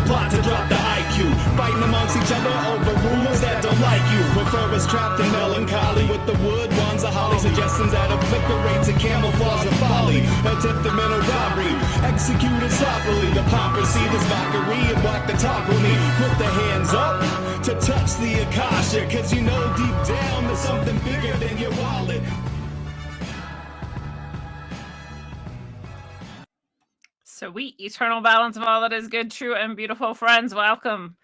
plot to drop the IQ. Fighting amongst each other over rumors that don't like you. Prefer us trapped in melancholy with the wood wands of holly. Suggestions that obliterate to camouflage the folly. Attempted mental robbery, executed sloppily. The hypocrisy, this mockery, and block the talk with me. Put the hands up to touch the Akasha, cause you know deep down there's something bigger than your wallet. Sweet eternal balance of all that is good, true, and beautiful, friends. Welcome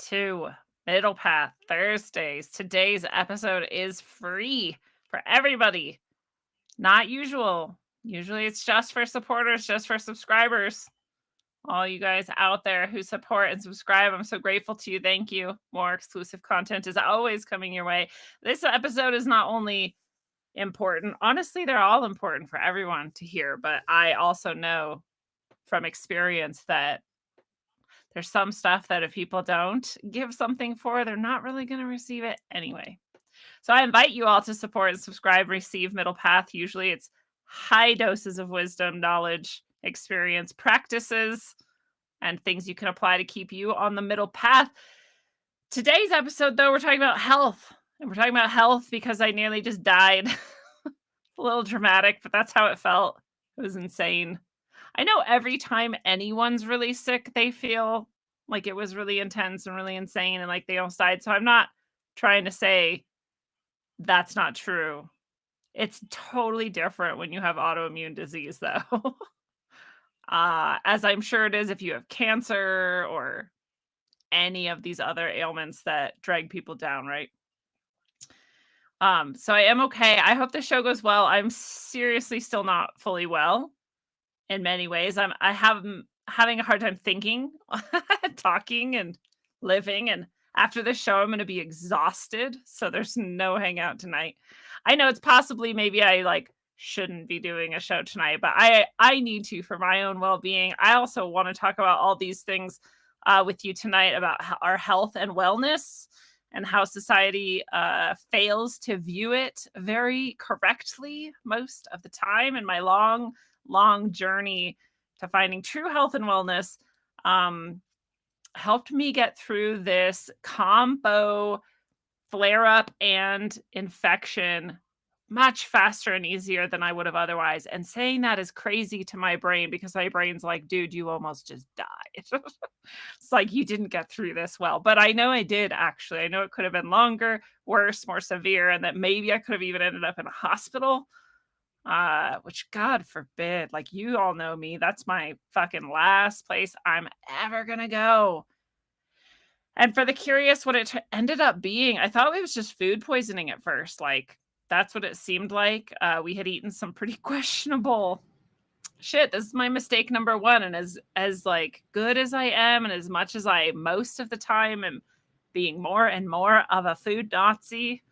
to Middle Path Thursdays. Today's episode is free for everybody. Not usual. Usually it's just for supporters, just for subscribers. All you guys out there who support and subscribe, I'm so grateful to you. Thank you. More exclusive content is always coming your way. This episode is not only important, honestly, they're all important for everyone to hear, but I also know from experience that there's some stuff that if people don't give something for, they're not really going to receive it anyway. So I invite you all to support and subscribe, receive Middle Path. Usually it's high doses of wisdom, knowledge, experience, practices, and things you can apply to keep you on the middle path. Today's episode, though, we're talking about health. And we're talking about health because I nearly just died. A little dramatic, but that's how it felt. It was insane. I know every time anyone's really sick, they feel like it was really intense and really insane and like they almost died. So I'm not trying to say that's not true. It's totally different when you have autoimmune disease, though. As I'm sure it is if you have cancer or any of these other ailments that drag people down, right? So I am okay. I hope the show goes well. I'm seriously still not fully well in many ways. I'm having a hard time thinking, talking, and living. And after this show, I'm going to be exhausted. So there's no hangout tonight. I know it's possibly maybe I shouldn't be doing a show tonight, but I need to for my own well-being. I also want to talk about all these things with you tonight about our health and wellness and how society fails to view it very correctly most of the time. And my long journey to finding true health and wellness helped me get through this combo flare-up and infection much faster and easier than I would have otherwise. And saying that is crazy to my brain because my brain's like, dude, you almost just died. It's like you didn't get through this well. But I know I did, actually. I know it could have been longer, worse, more severe, and that maybe I could have even ended up in a hospital. Which God forbid, like you all know me, that's my fucking last place I'm ever gonna go. And for the curious, what it ended up being, I thought it was just food poisoning at first. Like that's what it seemed like. We had eaten some pretty questionable shit. This is my mistake number one. And as like good as I am, and as much as I most of the time am being more and more of a food Nazi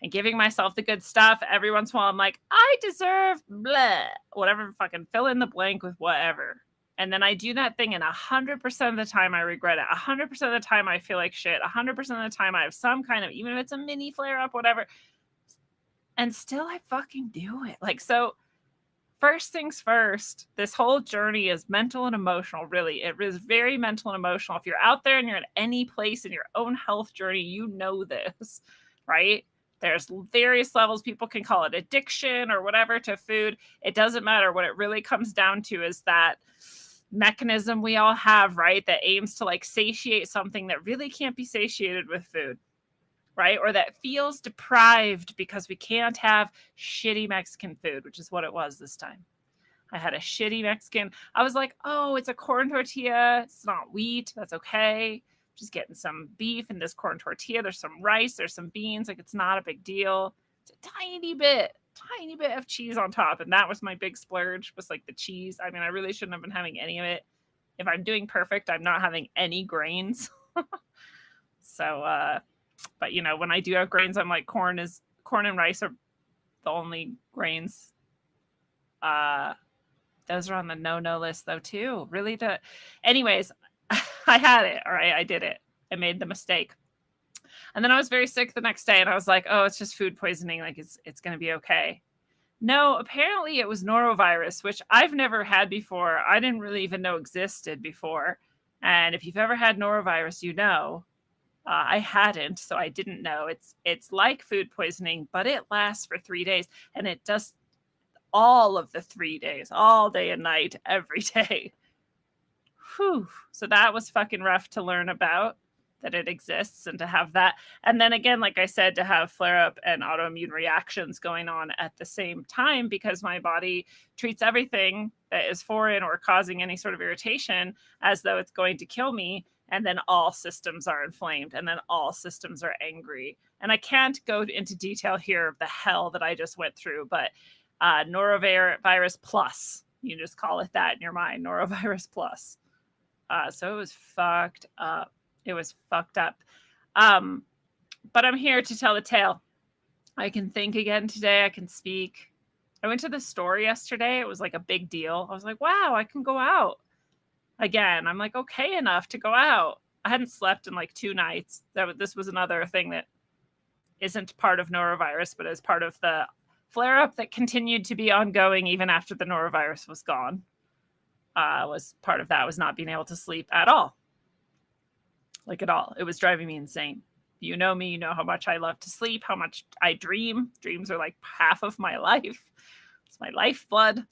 and giving myself the good stuff, every once in a while I'm like, I deserve blah, whatever, fucking fill in the blank with whatever. And then I do that thing and 100% of the time I regret it. 100% of the time I feel like shit. 100% of the time I have some kind of, even if it's a mini flare up, whatever. And still I fucking do it. Like, so first things first, this whole journey is mental and emotional, really. It is very mental and emotional. If you're out there and you're at any place in your own health journey, you know this, right? There's various levels. People can call it addiction or whatever to food. It doesn't matter. What it really comes down to is that mechanism we all have, right? That aims to like satiate something that really can't be satiated with food, right? Or that feels deprived because we can't have shitty Mexican food, which is what it was this time. I had a shitty Mexican. I was like, oh, it's a corn tortilla. It's not wheat. That's okay. Just getting some beef in this corn tortilla. There's some rice. There's some beans. Like, it's not a big deal. It's a tiny bit of cheese on top. And that was my big splurge, was like the cheese. I mean, I really shouldn't have been having any of it. If I'm doing perfect, I'm not having any grains. So, but you know, when I do have grains, I'm like, corn and rice are the only grains. Those are on the no list though too. Really, anyways, I had it. All right, I did it. I made the mistake. And then I was very sick the next day and I was like, oh, it's just food poisoning. Like it's going to be okay. No, apparently it was norovirus, which I've never had before. I didn't really even know existed before. And if you've ever had norovirus, you know. I hadn't, so I didn't know. It's like food poisoning, but it lasts for 3 days, and it does all of the 3 days, all day and night, every day. Whew. So that was fucking rough to learn about, that it exists, and to have that. And then again, like I said, to have flare up and autoimmune reactions going on at the same time, because my body treats everything that is foreign or causing any sort of irritation as though it's going to kill me. And then all systems are inflamed, and then all systems are angry. And I can't go into detail here of the hell that I just went through, but norovirus plus, you just call it that in your mind, norovirus plus. So it was fucked up. It was fucked up. But I'm here to tell the tale. I can think again today. I can speak. I went to the store yesterday. It was like a big deal. I was like, wow, I can go out again. I'm like, okay enough to go out. I hadn't slept in like 2 nights. This was another thing that isn't part of norovirus, but is part of the flare up that continued to be ongoing even after the norovirus was gone. Was part of that was not being able to sleep at all. Like at all. It was driving me insane. You know me, you know how much I love to sleep, how much I dream. Dreams are like half of my life. It's my lifeblood.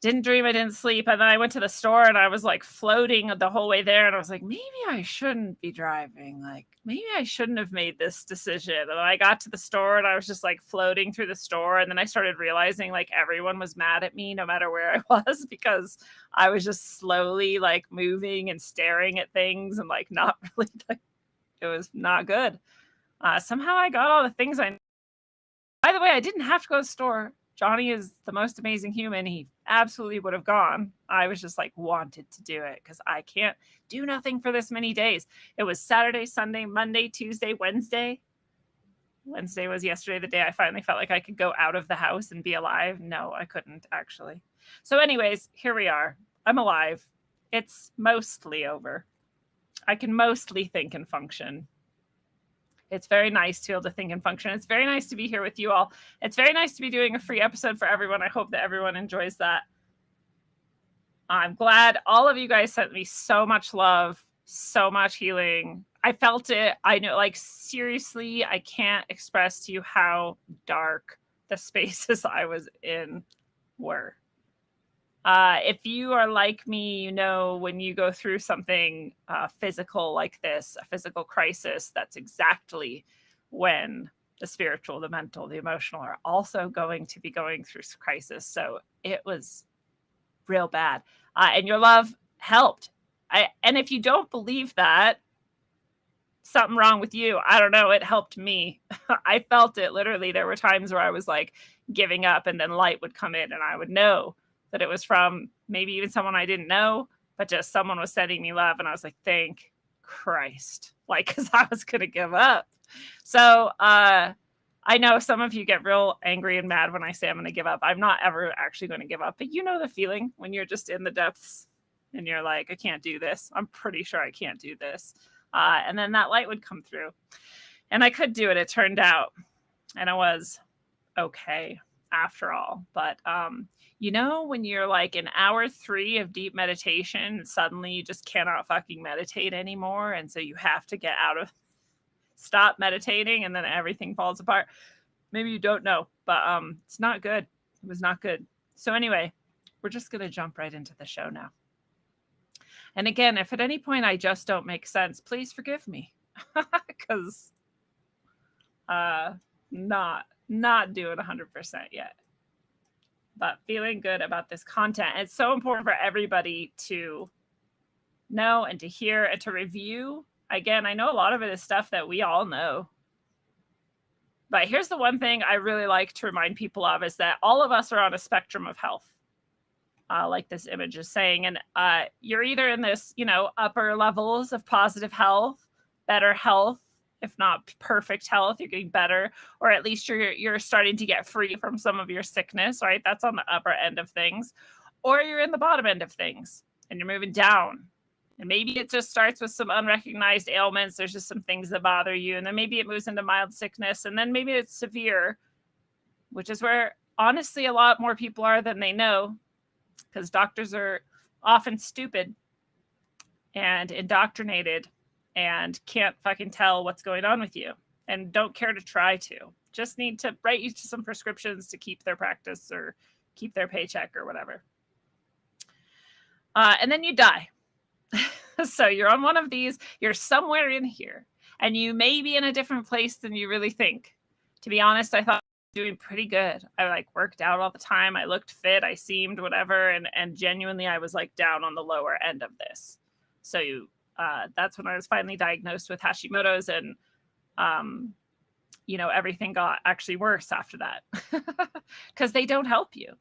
Didn't dream, I didn't sleep. And then I went to the store and I was like floating the whole way there. And I was like, maybe I shouldn't be driving. Like, maybe I shouldn't have made this decision. And then I got to the store and I was just like floating through the store. And then I started realizing like everyone was mad at me no matter where I was, because I was just slowly like moving and staring at things and like not really, like, it was not good. Somehow I got all the things I. By the way, I didn't have to go to the store. Johnny is the most amazing human. He absolutely would have gone. I was just like wanted to do it because I can't do nothing for this many days. It was Saturday, Sunday, Monday, Tuesday, Wednesday. Wednesday was yesterday, the day I finally felt like I could go out of the house and be alive. No, I couldn't actually. So anyways, here we are. I'm alive. It's mostly over. I can mostly think and function. It's very nice to be able to think and function. It's very nice to be here with you all. It's very nice to be doing a free episode for everyone. I hope that everyone enjoys that. I'm glad all of you guys sent me so much love, so much healing. I felt it. I know, like, seriously, I can't express to you how dark the spaces I was in were. If you are like me, you know, when you go through something physical like this, a physical crisis, that's exactly when the spiritual, the mental, the emotional are also going to be going through crisis. So it was real bad. And your love helped. And if you don't believe that, something wrong with you. I don't know. It helped me. I felt it literally. There were times where I was like giving up, and then light would come in and I would know that it was from maybe even someone I didn't know, but just someone was sending me love. And I was like, thank Christ, like, because I was going to give up. So I know some of you get real angry and mad when I say I'm going to give up. I'm not ever actually going to give up, but you know the feeling when you're just in the depths and you're like, I can't do this. I'm pretty sure I can't do this. And then that light would come through and I could do it. It turned out, and I was okay after all. But you know, when you're like in hour 3 of deep meditation, suddenly you just cannot fucking meditate anymore. And so you have to get out of, stop meditating, and then everything falls apart. Maybe you don't know, but it's not good. It was not good. So anyway, we're just going to jump right into the show now. And again, if at any point I just don't make sense, please forgive me, because not doing 100% yet. But feeling good about this content. It's so important for everybody to know and to hear and to review. Again, I know a lot of it is stuff that we all know. But here's the one thing I really like to remind people of, is that all of us are on a spectrum of health, like this image is saying. And you're either in this, you know, upper levels of positive health, better health, if not perfect health, you're getting better, or at least you're starting to get free from some of your sickness, right? That's on the upper end of things. Or you're in the bottom end of things and you're moving down. And maybe it just starts with some unrecognized ailments. There's just some things that bother you. And then maybe it moves into mild sickness. And then maybe it's severe, which is where honestly a lot more people are than they know, because doctors are often stupid. and indoctrinated and can't fucking tell what's going on with you and don't care to try to. Just need to write you some prescriptions to keep their practice or keep their paycheck or whatever. And then you die. So you're on one of these, you're somewhere in here, and you may be in a different place than you really think. To be honest, I thought I was doing pretty good. I like worked out all the time. I looked fit. I seemed whatever. And genuinely, I was like down on the lower end of this. So that's when I was finally diagnosed with Hashimoto's, and everything got actually worse after that because they don't help you.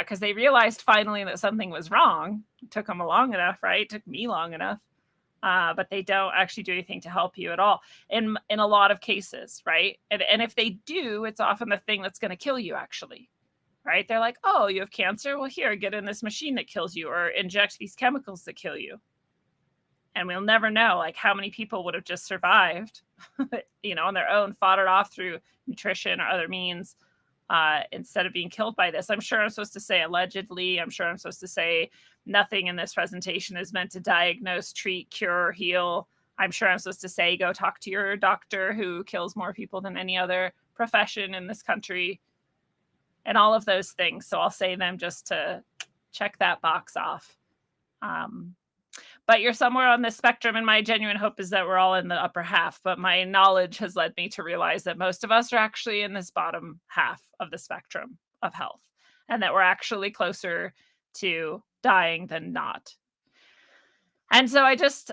Because they realized finally that something was wrong. It took them long enough, right? It took me long enough. But they don't actually do anything to help you at all in a lot of cases, right? And if they do, it's often the thing that's going to kill you, actually, right? They're like, oh, you have cancer? Well, here, get in this machine that kills you, or inject these chemicals that kill you. And we'll never know, like, how many people would have just survived, on their own, fought it off through nutrition or other means, instead of being killed by this. I'm sure I'm supposed to say allegedly. I'm sure I'm supposed to say nothing in this presentation is meant to diagnose, treat, cure, heal. I'm sure I'm supposed to say go talk to your doctor who kills more people than any other profession in this country, and all of those things. So I'll say them just to check that box off. But you're somewhere on this spectrum, and my genuine hope is that we're all in the upper half. But my knowledge has led me to realize that most of us are actually in this bottom half of the spectrum of health, and that we're actually closer to dying than not. And so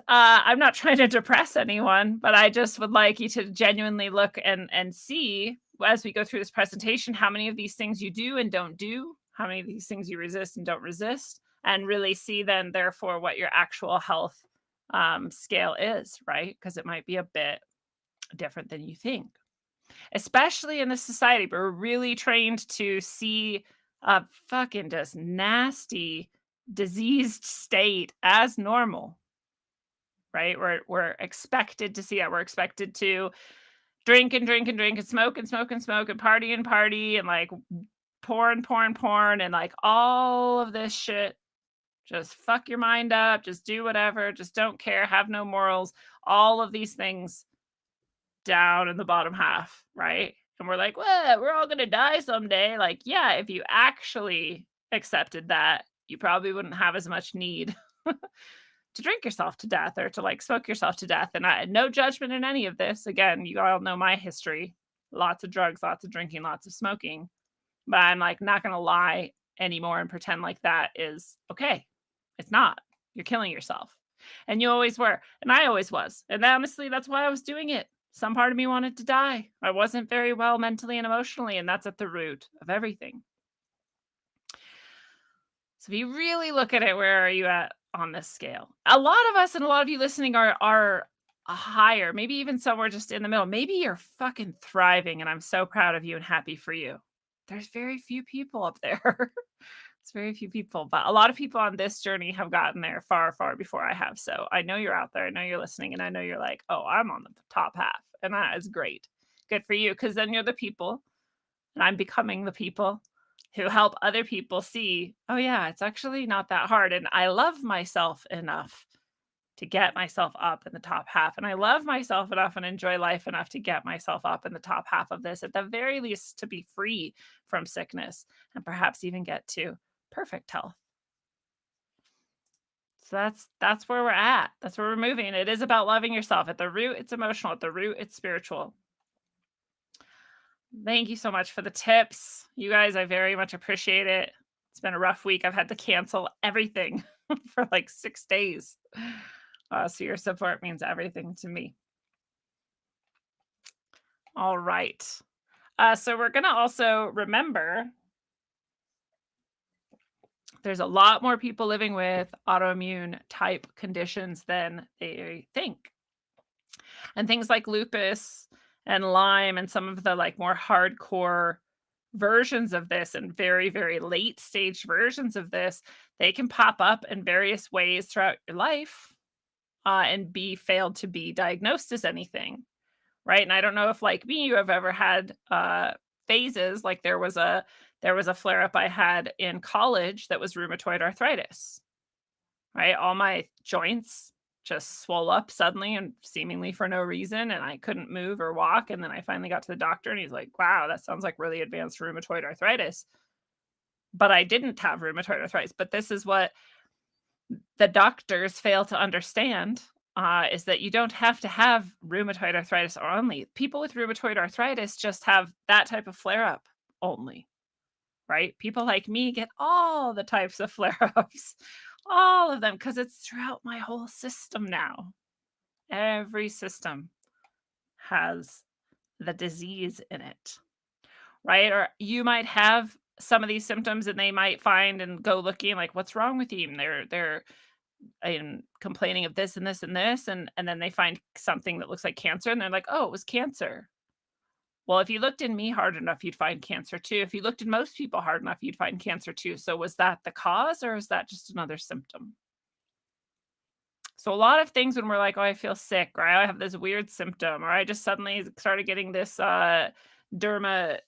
I'm not trying to depress anyone, but I just would like you to genuinely look and see, as we go through this presentation, how many of these things you do and don't do, how many of these things you resist and don't resist, and really see then, therefore, what your actual health scale is, right? Because it might be a bit different than you think, especially in this society. But we're really trained to see a fucking just nasty, diseased state as normal, right? We're expected to see that. We're expected to drink and drink and drink and smoke and smoke and smoke and party, and like porn, and like all of this shit. Just fuck your mind up. Just do whatever. Just don't care. Have no morals. All of these things down in the bottom half, right? And we're like, well, we're all going to die someday. Like, yeah, if you actually accepted that, you probably wouldn't have as much need to drink yourself to death or to like smoke yourself to death. And no judgment in any of this. Again, you all know my history. Lots of drugs, lots of drinking, lots of smoking. But I'm like not going to lie anymore and pretend like that is okay. It's not. You're killing yourself. And you always were. And I always was. And honestly, that's why I was doing it. Some part of me wanted to die. I wasn't very well mentally and emotionally, and that's at the root of everything. So if you really look at it, where are you at on this scale? A lot of us and a lot of you listening are higher, maybe even somewhere just in the middle. Maybe you're fucking thriving, and I'm so proud of you and happy for you. There's very few people up there. It's very few people, but a lot of people on this journey have gotten there far, far before I have. So I know you're out there. I know you're listening, and I know you're like, oh, I'm on the top half. And that is great. Good for you, because then you're the people, and I'm becoming the people who help other people see, oh, yeah, it's actually not that hard. And I love myself enough to get myself up in the top half. And I love myself enough and enjoy life enough to get myself up in the top half of this, at the very least, to be free from sickness and perhaps even get to perfect health. So that's where we're at. That's where we're moving. It is about loving yourself. At the root, it's emotional. At the root, it's spiritual. Thank you so much for the tips. You guys, I very much appreciate it. It's been a rough week. I've had to cancel everything for like 6 days. So your support means everything to me. All right. So we're going to also remember there's a lot more people living with autoimmune type conditions than they think. And things like lupus and Lyme and some of the like more hardcore versions of this and very, very late stage versions of this, they can pop up in various ways throughout your life and be failed to be diagnosed as anything. Right. And I don't know if, like me, you have ever had phases. Like there was a flare up I had in college that was rheumatoid arthritis. Right. All my joints just swole up suddenly and seemingly for no reason, and I couldn't move or walk, and then I finally got to the doctor, and he's like, "Wow, that sounds like really advanced rheumatoid arthritis." But I didn't have rheumatoid arthritis, but this is what the doctors fail to understand, is that you don't have to have rheumatoid arthritis or only. People with rheumatoid arthritis just have that type of flare-up only, right? People like me get all the types of flare-ups, all of them, because it's throughout my whole system now. Every system has the disease in it, right? Or you might have some of these symptoms and they might find and go looking like, what's wrong with you? And they're complaining of this and this and this, and then they find something that looks like cancer and they're like, oh, it was cancer. Well, if you looked in me hard enough, you'd find cancer too. If you looked in most people hard enough, you'd find cancer too. So was that the cause or is that just another symptom? So a lot of things when we're like, "Oh, I feel sick," or "I have this weird symptom," or "I just suddenly started getting this, dermatitis,"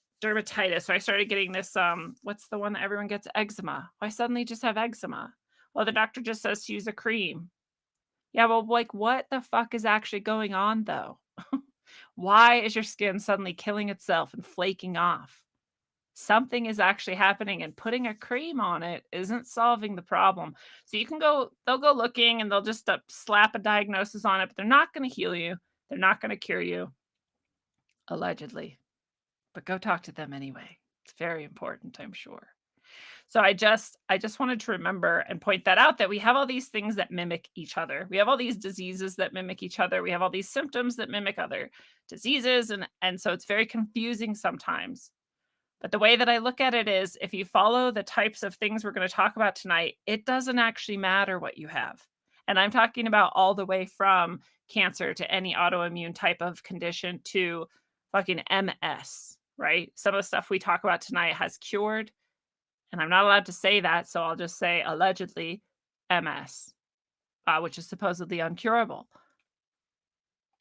or "I started getting this, what's the one that everyone gets? Eczema. "Oh, I suddenly just have eczema." Well, the doctor just says to use a cream. Yeah, well, like, what the fuck is actually going on, though? Why is your skin suddenly killing itself and flaking off? Something is actually happening, and putting a cream on it isn't solving the problem. So you can go they'll go looking and they'll just, slap a diagnosis on it, but they're not gonna heal you. They're not gonna cure you, allegedly, but go talk to them anyway. It's very important, I'm sure. So I just wanted to remember and point that out that we have all these things that mimic each other. We have all these diseases that mimic each other. We have all these symptoms that mimic other diseases, and so it's very confusing sometimes. But the way that I look at it is if you follow the types of things we're going to talk about tonight, it doesn't actually matter what you have. And I'm talking about all the way from cancer to any autoimmune type of condition to fucking MS, right? Some of the stuff we talk about tonight has cured, and I'm not allowed to say that, so I'll just say allegedly MS, which is supposedly uncurable.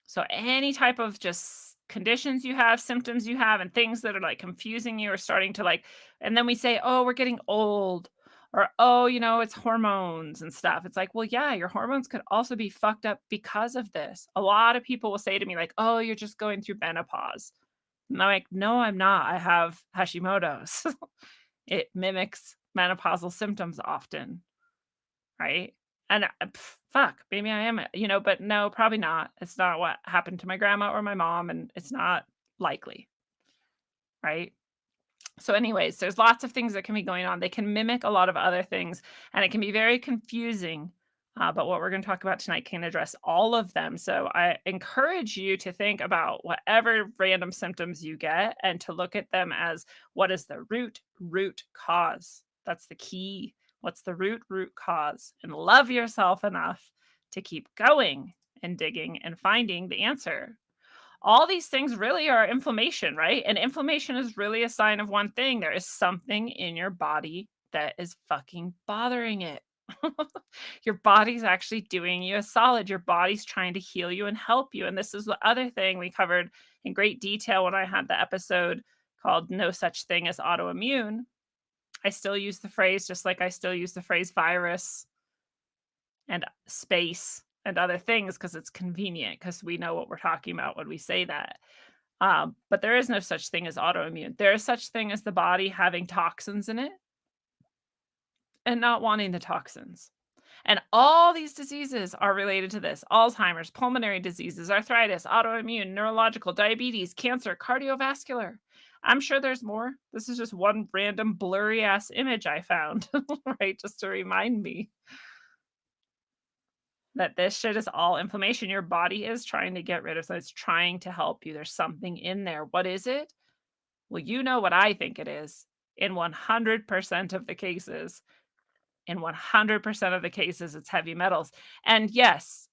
So any type of just conditions you have, symptoms you have, and things that are like confusing you or starting to like, and then we say, oh, we're getting old, or oh, it's hormones and stuff. It's like, well, yeah, your hormones could also be fucked up because of this. A lot of people will say to me, like, oh, you're just going through menopause. And I'm like, no, I'm not. I have Hashimoto's. It mimics menopausal symptoms often, right? And, fuck, maybe I am, but no, probably not. It's not what happened to my grandma or my mom, and it's not likely, right? So, anyways, there's lots of things that can be going on. They can mimic a lot of other things, and it can be very confusing. But what we're going to talk about tonight can address all of them. So, I encourage you to think about whatever random symptoms you get and to look at them as what is the root cause. That's the key. What's the root cause? And love yourself enough to keep going and digging and finding the answer. All these things really are inflammation, right? And inflammation is really a sign of one thing. There is something in your body that is fucking bothering it. Your body's actually doing you a solid. Your body's trying to heal you and help you. And this is the other thing we covered in great detail when I had the episode called No Such Thing as Autoimmune. I still use the phrase just like I still use the phrase virus and space and other things because it's convenient because we know what we're talking about when we say that. But there is no such thing as autoimmune. There is such thing as the body having toxins in it and not wanting the toxins. And all these diseases are related to this: Alzheimer's, pulmonary diseases, arthritis, autoimmune, neurological, diabetes, cancer, cardiovascular. I'm sure there's more. This is just one random blurry ass image I found, right? Just to remind me that this shit is all inflammation. Your body is trying to get rid of, so it's trying to help you. There's something in there. What is it? Well, you know what I think it is. In 100% of the cases, in 100% of the cases, it's heavy metals. And yes,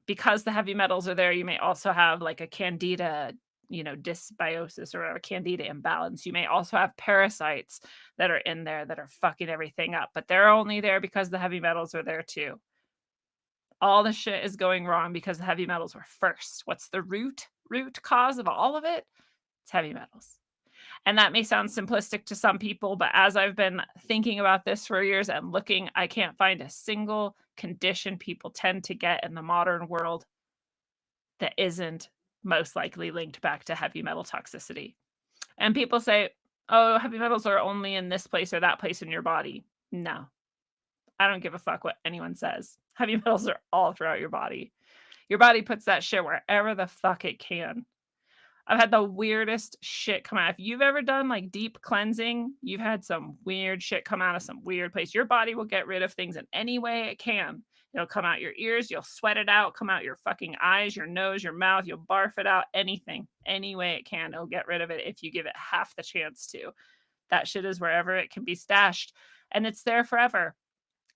because the heavy metals are there, you may also have like a candida, dysbiosis or a candida imbalance. You may also have parasites that are in there that are fucking everything up, but they're only there because the heavy metals are there too. All the shit is going wrong because the heavy metals were first. What's the root cause of all of it? It's heavy metals. And that may sound simplistic to some people, but as I've been thinking about this for years and looking, I can't find a single condition people tend to get in the modern world that isn't most likely linked back to heavy metal toxicity. And people say, "Oh, heavy metals are only in this place or that place in your body." No, I don't give a fuck what anyone says. Heavy metals are all throughout your body. Your body puts that shit wherever the fuck it can. I've had the weirdest shit come out. If you've ever done like deep cleansing, you've had some weird shit come out of some weird place. Your body will get rid of things in any way it can. It'll come out your ears, you'll sweat it out, come out your fucking eyes, your nose, your mouth, you'll barf it out, anything, any way it can. It'll get rid of it if you give it half the chance to. That shit is wherever it can be stashed and it's there forever.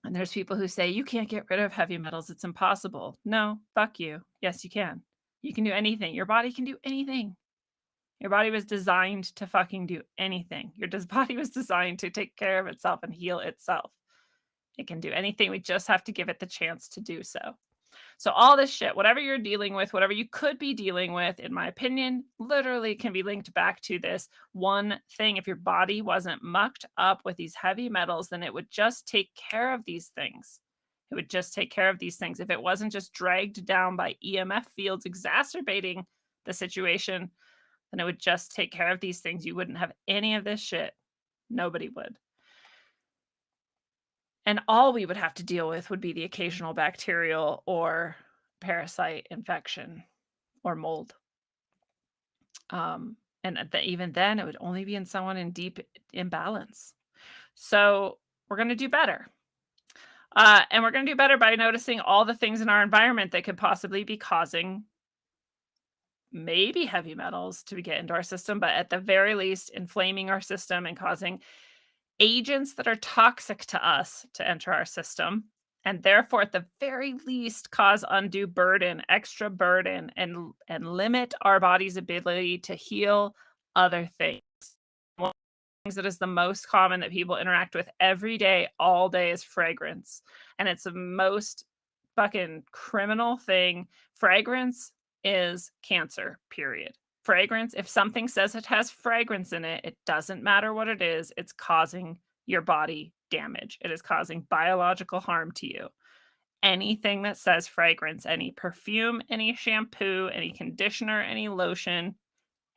And there's people who say, you can't get rid of heavy metals. It's impossible. No, fuck you. Yes, you can. You can do anything. Your body can do anything. Your body was designed to fucking do anything. Your body was designed to take care of itself and heal itself. It can do anything. We just have to give it the chance to do so. So all this shit, whatever you're dealing with, whatever you could be dealing with, in my opinion, literally can be linked back to this one thing. If your body wasn't mucked up with these heavy metals, then it would just take care of these things. It would just take care of these things. If it wasn't just dragged down by EMF fields exacerbating the situation, then it would just take care of these things. You wouldn't have any of this shit. Nobody would. And all we would have to deal with would be the occasional bacterial or parasite infection or mold. And even then, it would only be in someone in deep imbalance. So we're going to do better. And we're going to do better by noticing all the things in our environment that could possibly be causing maybe heavy metals to get into our system, but at the very least, inflaming our system and causing agents that are toxic to us to enter our system, and therefore, at the very least, cause undue burden, extra burden, and limit our body's ability to heal other things. One of the things that is the most common that people interact with every day, all day, is fragrance. And it's the most fucking criminal thing. Fragrance is cancer, period. Fragrance, if something says it has fragrance in it, it doesn't matter what it is, it's causing your body damage. It is causing biological harm to you. Anything that says fragrance, any perfume, any shampoo, any conditioner, any lotion,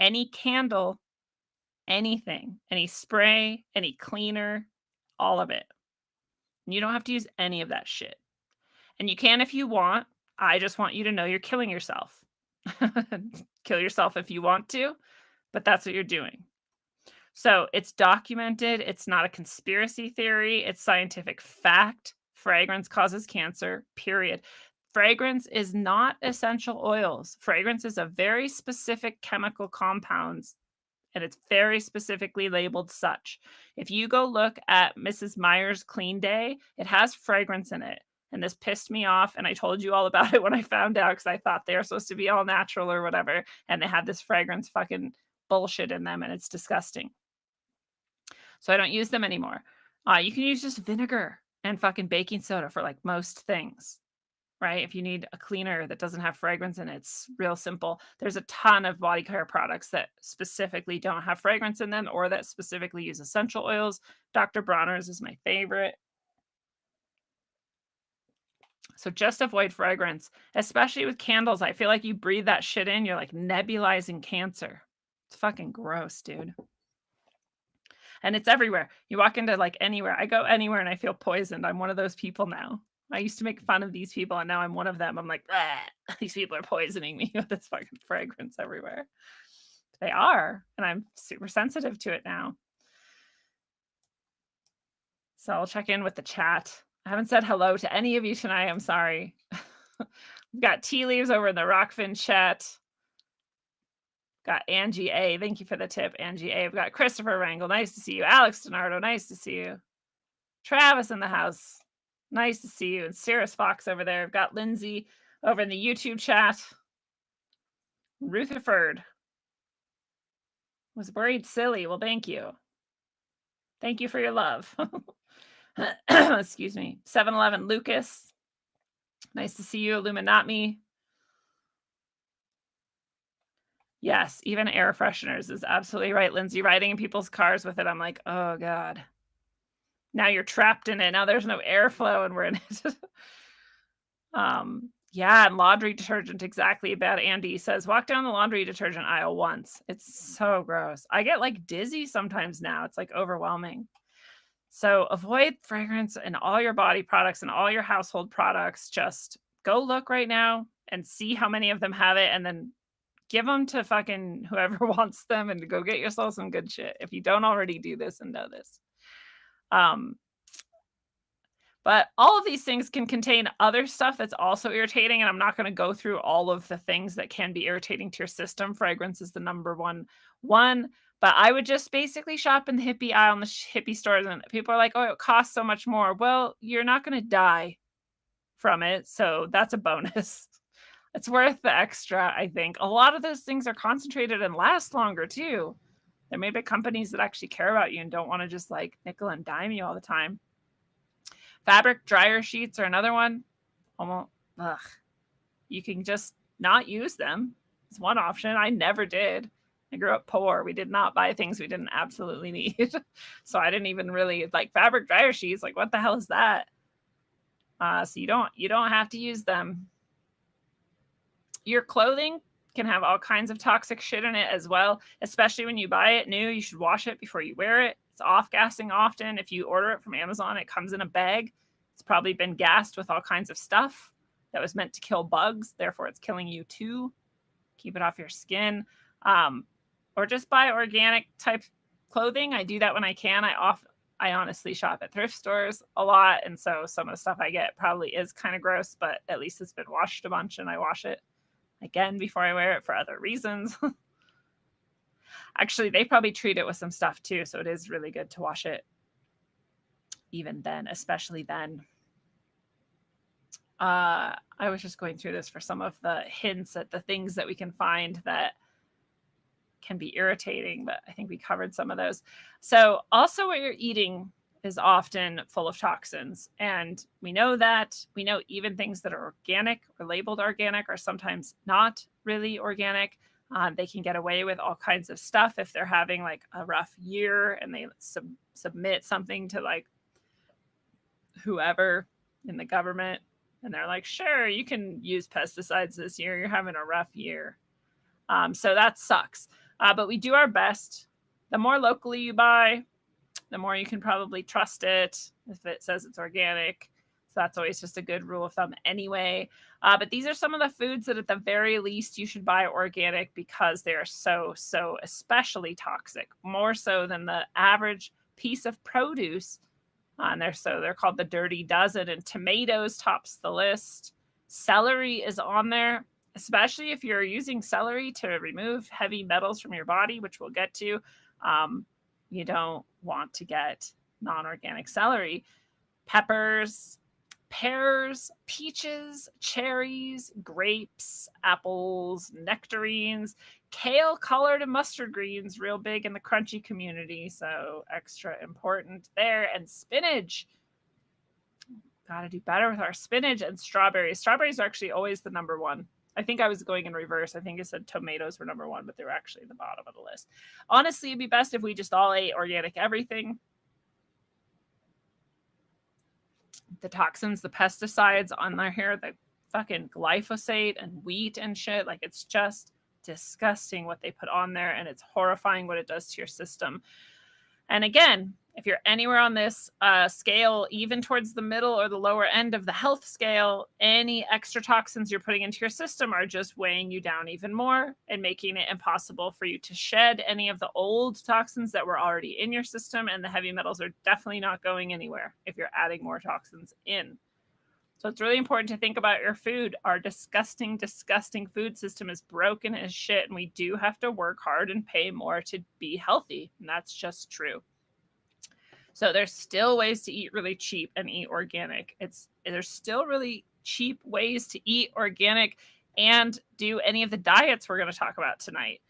any candle, anything, any spray, any cleaner, all of it. You don't have to use any of that shit. And you can if you want. I just want you to know you're killing yourself. Kill yourself if you want to, but that's what you're doing. So it's documented. It's not a conspiracy theory. It's scientific fact. Fragrance causes cancer, period. Fragrance is not essential oils. Fragrance is a very specific chemical compounds, and it's very specifically labeled such. If you go look at Mrs. Meyer's Clean Day, it has fragrance in it. And this pissed me off. And I told you all about it when I found out because I thought they were supposed to be all natural or whatever. And they had this fragrance fucking bullshit in them. And it's disgusting. So I don't use them anymore. You can use just vinegar and fucking baking soda for like most things, right? If you need a cleaner that doesn't have fragrance in it, it's real simple. There's a ton of body care products that specifically don't have fragrance in them or that specifically use essential oils. Dr. Bronner's is my favorite. So just avoid fragrance, especially with candles. I feel like you breathe that shit in, you're like nebulizing cancer. It's fucking gross, dude. And it's everywhere. You walk into like anywhere. I go anywhere and I feel poisoned. I'm one of those people now. I used to make fun of these people and now I'm one of them. I'm like, these people are poisoning me with this fucking fragrance everywhere. They are. And I'm super sensitive to it now. So I'll check in with the chat. I haven't said hello to any of you tonight. I'm sorry. We've got tea leaves over in the Rockfin chat. Got Angie A. Thank you for the tip, Angie A. We've got Christopher Rangel. Nice to see you. Alex Donardo. Nice to see you. Travis in the house. Nice to see you. And Cirrus Fox over there. We've got Lindsay over in the YouTube chat. Rutherford was worried silly. Well, thank you. Thank you for your love. Excuse me. 7-Eleven Lucas. Nice to see you, Illuminati. Yes, even air fresheners is absolutely right, Lindsay. Riding in people's cars with it, I'm like, "Oh god. Now you're trapped in it. Now there's no airflow and we're in it." Yeah, and laundry detergent, exactly about Andy says, "Walk down the laundry detergent aisle once." It's so gross. I get, like, dizzy sometimes now. It's, like, overwhelming. So avoid fragrance in all your body products and all your household products. Just go look right now and see how many of them have it, and then give them to fucking whoever wants them and go get yourself some good shit if you don't already do this and know this. Um, but all of these things can contain other stuff that's also irritating, and I'm not gonna go through all of the things that can be irritating to your system. Fragrance is the number one, but I would just basically shop in the hippie aisle in the hippie stores, and people are like, "Oh, it costs so much more." Well, you're not gonna die from it, so that's a bonus. It's worth the extra, I think. A lot of those things are concentrated and last longer too. There may be companies that actually care about you and don't wanna just, like, nickel and dime you all the time. Fabric dryer sheets are another one. Almo ugh, you can just not use them. It's one option. I never did. I grew up poor. We did not buy things we didn't absolutely need. So I didn't even really like fabric dryer sheets, like, what the hell is that? So you don't have to use them. Your clothing can have all kinds of toxic shit in it as well, especially when you buy it new. You should wash it before you wear it. It's off-gassing often. If you order it from Amazon, it comes in a bag. It's probably been gassed with all kinds of stuff that was meant to kill bugs, therefore it's killing you too. Keep it off your skin. Um, or just buy organic type clothing. I do that when I can. I honestly shop at thrift stores a lot, and so some of the stuff I get probably is kind of gross, but at least it's been washed a bunch and I wash it again before I wear it for other reasons. Actually, they probably treat it with some stuff too, so it is really good to wash it even then, especially then. I was just going through this for some of the hints at the things that we can find that can be irritating, but I think we covered some of those. So, also what you're eating is often full of toxins, and we know that. We know even things that are organic or labeled organic are sometimes not really organic. They can get away with all kinds of stuff if they're having like a rough year and they submit something to like whoever in the government, and they're like, sure, you can use pesticides this year. You're having a rough year. So that sucks. But we do our best. The more locally you buy, the more you can probably trust it if it says it's organic. So that's always just a good rule of thumb anyway. But these are some of the foods that at the very least you should buy organic because they are so especially toxic, more so than the average piece of produce on there. So they're called the dirty dozen, and tomatoes tops the list. Celery is on there, especially if you're using celery to remove heavy metals from your body, which we'll get to. You don't want to get non-organic celery. Peppers, pears, peaches, cherries, grapes, apples, nectarines, kale, collard, and mustard greens, real big in the crunchy community, so extra important there. And spinach. Gotta do better with our spinach and strawberries. Strawberries are actually always the number one. I think I was going in reverse. I think it said tomatoes were number one, but they were actually the bottom of the list. Honestly, it'd be best if we just all ate organic everything. The toxins, the pesticides on their hair, the fucking glyphosate and wheat and shit, like it's just disgusting what they put on there, and it's horrifying what it does to your system. And again, if you're anywhere on this scale, even towards the middle or the lower end of the health scale, any extra toxins you're putting into your system are just weighing you down even more and making it impossible for you to shed any of the old toxins that were already in your system. And the heavy metals are definitely not going anywhere if you're adding more toxins in. So it's really important to think about your food. Our disgusting, disgusting food system is broken as shit, and we do have to work hard and pay more to be healthy. And that's just true. So there's still ways to eat really cheap and eat organic. There's still really cheap ways to eat organic and do any of the diets we're going to talk about tonight.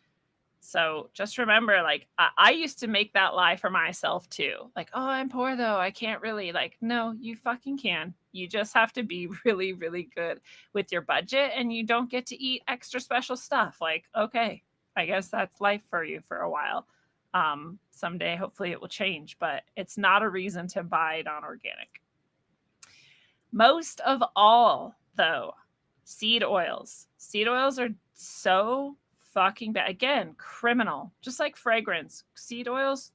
So just remember, like, I used to make that lie for myself too. Like, oh, I'm poor though. I can't really, like, no, you fucking can. You just have to be really, really good with your budget, and you don't get to eat extra special stuff. Like, okay, I guess that's life for you for a while. Someday, hopefully, it will change, but it's not a reason to buy non-organic. Most of all, though, seed oils. Seed oils are so fucking bad. Again, criminal. Just like fragrance. Seed oils,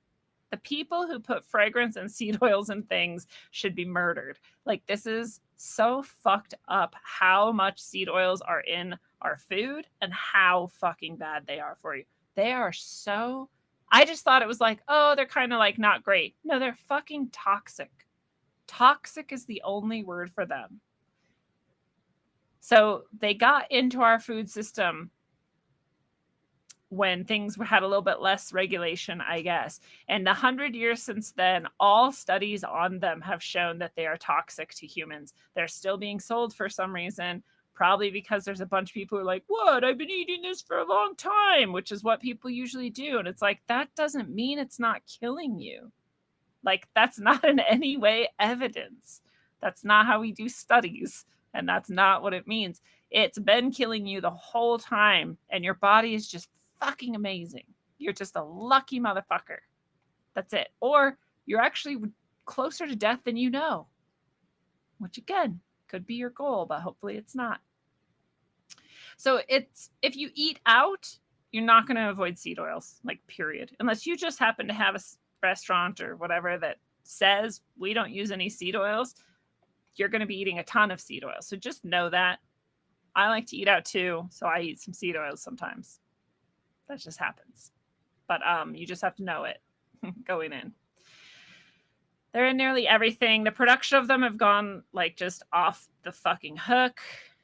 the people who put fragrance and seed oils in things should be murdered. Like, this is so fucked up how much seed oils are in our food and how fucking bad they are for you. They are so. I just thought it was like, oh, they're kind of like not great. No, they're fucking toxic. Toxic is the only word for them. So they got into our food system when things had a little bit less regulation, I guess. And the 100 years since then, all studies on them have shown that they are toxic to humans. They're still being sold for some reason, probably because there's a bunch of people who are like, what? I've been eating this for a long time, which is what people usually do. And it's like, that doesn't mean it's not killing you. Like, that's not in any way evidence. That's not how we do studies. And that's not what it means. It's been killing you the whole time. And your body is just fucking amazing. You're just a lucky motherfucker. That's it. Or you're actually closer to death than you know. Which, again, could be your goal, but hopefully it's not. So it's, if you eat out, you're not going to avoid seed oils, like, period. Unless you just happen to have a restaurant or whatever that says we don't use any seed oils, you're going to be eating a ton of seed oils. So just know that. I like to eat out too, so I eat some seed oils sometimes. That just happens. But you just have to know it going in. They're in nearly everything. The production of them have gone like just off the fucking hook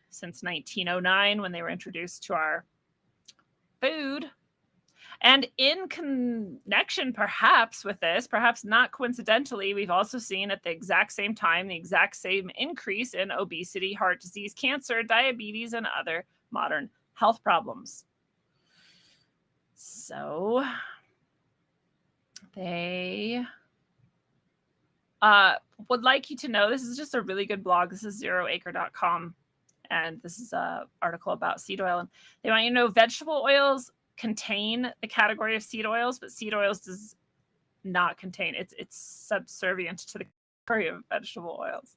since 1909 when they were introduced to our food. And in connection, perhaps, with this, perhaps not coincidentally, we've also seen at the exact same time the exact same increase in obesity, heart disease, cancer, diabetes, and other modern health problems. So they would like you to know, this is just a really good blog. This is zeroacre.com. And this is an article about seed oil. And they want you to know vegetable oils contain the category of seed oils, but seed oils does not contain. It's subservient to the category of vegetable oils.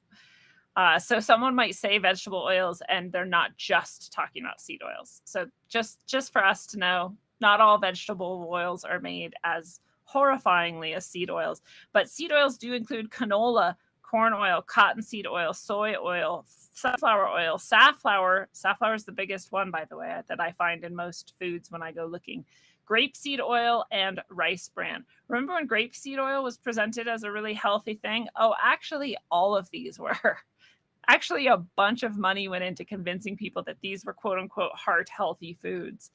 So someone might say vegetable oils, and they're not just talking about seed oils. So just for us to know, not all vegetable oils are made as horrifyingly as seed oils, but seed oils do include canola, corn oil, cottonseed oil, soy oil, sunflower oil, safflower. Safflower is the biggest one, by the way, that I find in most foods when I go looking. Grapeseed oil and rice bran. Remember when grapeseed oil was presented as a really healthy thing? Oh, actually, all of these were. Actually, a bunch of money went into convincing people that these were quote unquote heart healthy foods.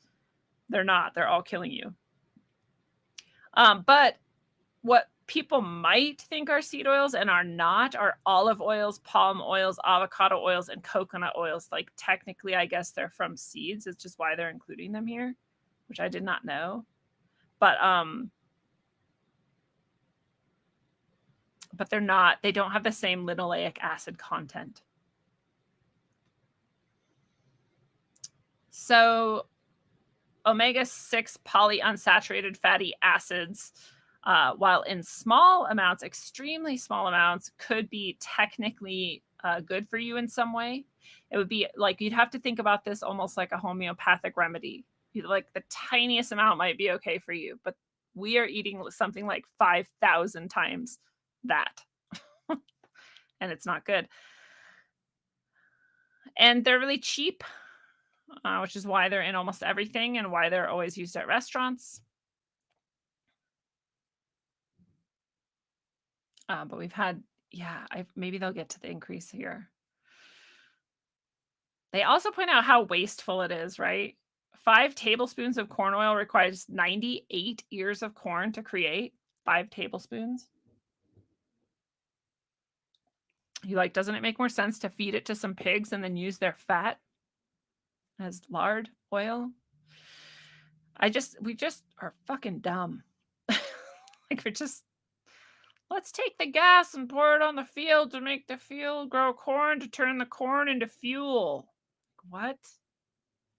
They're not. They're all killing you. But what people might think are seed oils and are not are olive oils, palm oils, avocado oils, and coconut oils. Like, technically, I guess they're from seeds. It's just why they're including them here, which I did not know. But they're not. They don't have the same linoleic acid content. So omega-6 polyunsaturated fatty acids, while in small amounts, extremely small amounts, could be technically good for you in some way. It would be like, you'd have to think about this almost like a homeopathic remedy. Like, the tiniest amount might be okay for you, but we are eating something like 5,000 times that. And it's not good. And they're really cheap, which is why they're in almost everything and why they're always used at restaurants. But we've had, maybe they'll get to the increase here. They also point out how wasteful it is, right? 5 tablespoons of corn oil requires 98 ears of corn to create. 5 tablespoons. You like, doesn't it make more sense to feed it to some pigs and then use their fat as lard oil? We just are fucking dumb. Like, let's take the gas and pour it on the field to make the field grow corn, to turn the corn into fuel. What?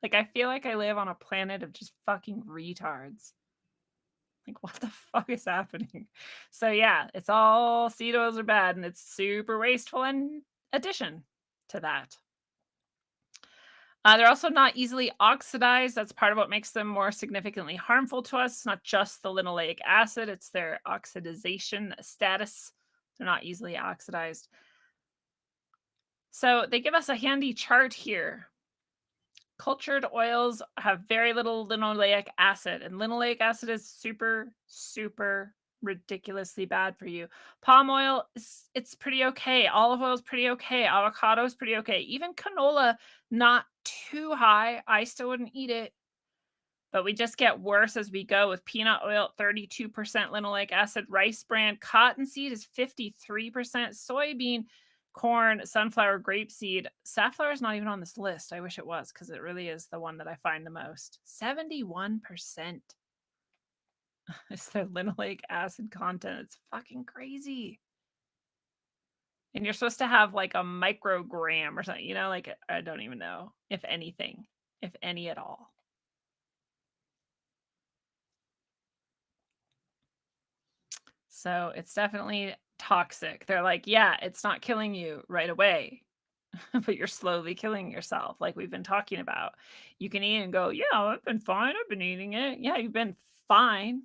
Like, I feel like I live on a planet of just fucking retards. Like, what the fuck is happening? So, yeah, it's all seed oils are bad and it's super wasteful in addition to that. They're also not easily oxidized. That's part of what makes them more significantly harmful to us. It's not just the linoleic acid, it's their oxidization status. They're not easily oxidized. So they give us a handy chart here. Cultured oils have very little linoleic acid, and linoleic acid is super, super ridiculously bad for you. Palm oil is it's pretty okay. Olive oil is pretty okay. Avocado is pretty okay. Even canola, not too high. I still wouldn't eat it, but we just get worse as we go with peanut oil, 32% linoleic acid, rice bran, cottonseed is 53%, soybean, corn, sunflower, grapeseed. Safflower is not even on this list. I wish it was because it really is the one that I find the most. 71% is their linoleic acid content. It's fucking crazy. And you're supposed to have like a microgram or something, like I don't even know if anything, if any at all. So it's definitely toxic. They're like, yeah, it's not killing you right away, but you're slowly killing yourself, like we've been talking about. You can eat and go, yeah, I've been fine. I've been eating it. Yeah, you've been fine,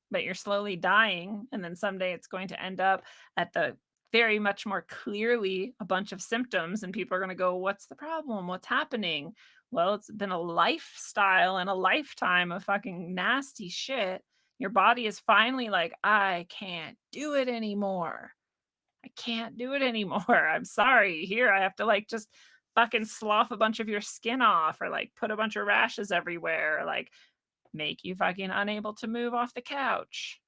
but you're slowly dying. And then someday it's going to end up at the very much more clearly a bunch of symptoms, and people are going to go, what's the problem? What's happening? Well, it's been a lifestyle and a lifetime of fucking nasty shit. Your body is finally like, I can't do it anymore. I can't do it anymore. I'm sorry. Here, I have to like just fucking slough a bunch of your skin off or like put a bunch of rashes everywhere or like make you fucking unable to move off the couch.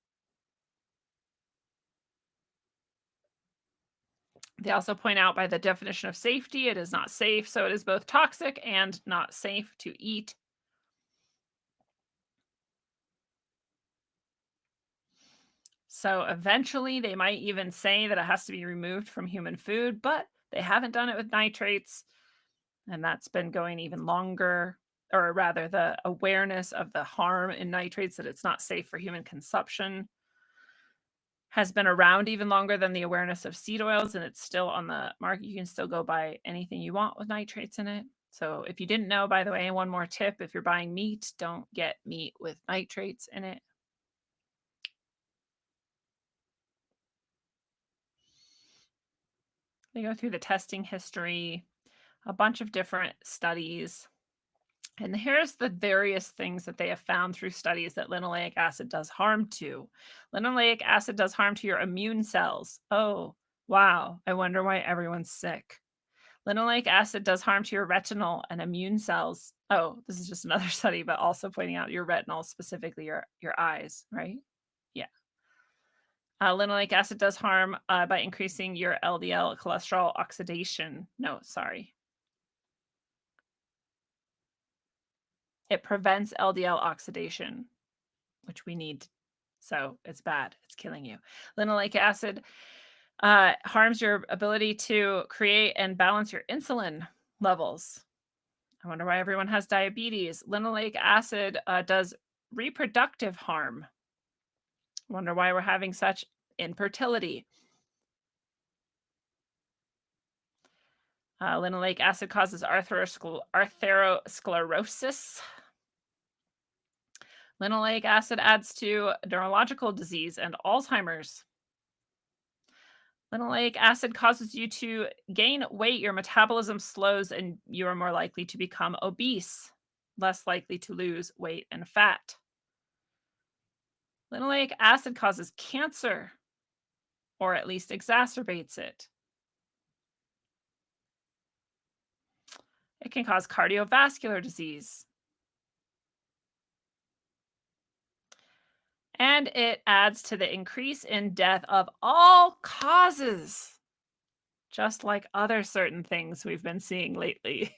They also point out by the definition of safety, it is not safe. So it is both toxic and not safe to eat. So eventually they might even say that it has to be removed from human food, but they haven't done it with nitrates. And that's been going even longer, or rather, the awareness of the harm in nitrates, that it's not safe for human consumption, has been around even longer than the awareness of seed oils, and it's still on the market. You can still go buy anything you want with nitrates in it. So if you didn't know, by the way, one more tip, if you're buying meat, don't get meat with nitrates in it. They go through the testing history, a bunch of different studies. And here's the various things that they have found through studies that linoleic acid does harm to. Linoleic acid does harm to your immune cells. Oh, wow. I wonder why everyone's sick. Linoleic acid does harm to your retinal and immune cells. Oh, this is just another study, but also pointing out your retinal, specifically your eyes, right? Yeah. Linoleic acid does harm by increasing your LDL cholesterol oxidation. No, sorry. It prevents LDL oxidation, which we need. So it's bad. It's killing you. Linoleic acid harms your ability to create and balance your insulin levels. I wonder why everyone has diabetes. Linoleic acid does reproductive harm. I wonder why we're having such infertility. Linoleic acid causes atherosclerosis. Linoleic acid adds to neurological disease and Alzheimer's. Linoleic acid causes you to gain weight, your metabolism slows, and you are more likely to become obese, less likely to lose weight and fat. Linoleic acid causes cancer, or at least exacerbates it. It can cause cardiovascular disease. And it adds to the increase in death of all causes, just like other certain things we've been seeing lately.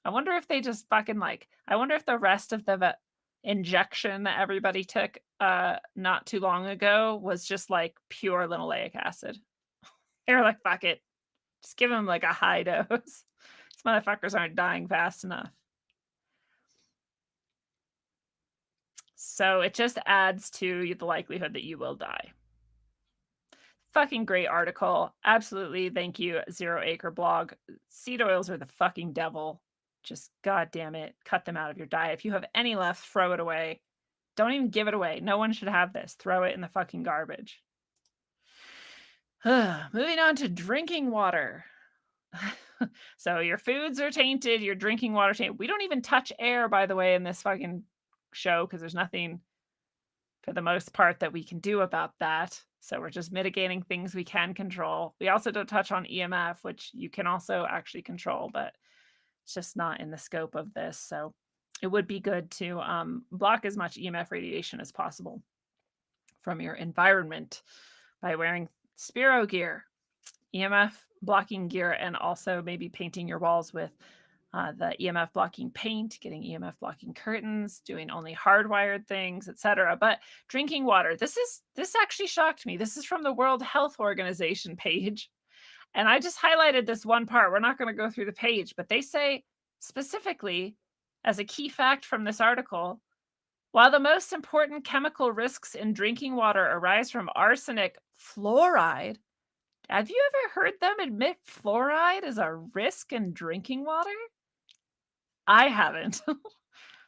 I wonder if they just fucking I wonder if the rest of the injection that everybody took not too long ago was just like pure linoleic acid. They were like, fuck it. Just give them like a high dose. These motherfuckers aren't dying fast enough. So it just adds to the likelihood that you will die. Fucking great article. Absolutely. Thank you, Zero Acre Blog. Seed oils are the fucking devil. Just goddamn it. Cut them out of your diet. If you have any left, throw it away. Don't even give it away. No one should have this. Throw it in the fucking garbage. Moving on to drinking water. So your foods are tainted, your drinking water tainted. We don't even touch air, by the way, in this fucking show because there's nothing for the most part that we can do about that. So we're just mitigating things we can control. We also don't touch on EMF, which you can also actually control, but it's just not in the scope of this. So it would be good to block as much EMF radiation as possible from your environment by wearing Spiro gear, EMF blocking gear, and also maybe painting your walls with the EMF blocking paint, getting EMF blocking curtains, doing only hardwired things, etc. But drinking water, this actually shocked me. This is from the World Health Organization page. And I just highlighted this one part. We're not going to go through the page, but they say specifically as a key fact from this article, while the most important chemical risks in drinking water arise from arsenic, fluoride. Have you ever heard them admit fluoride is a risk in drinking water? I haven't.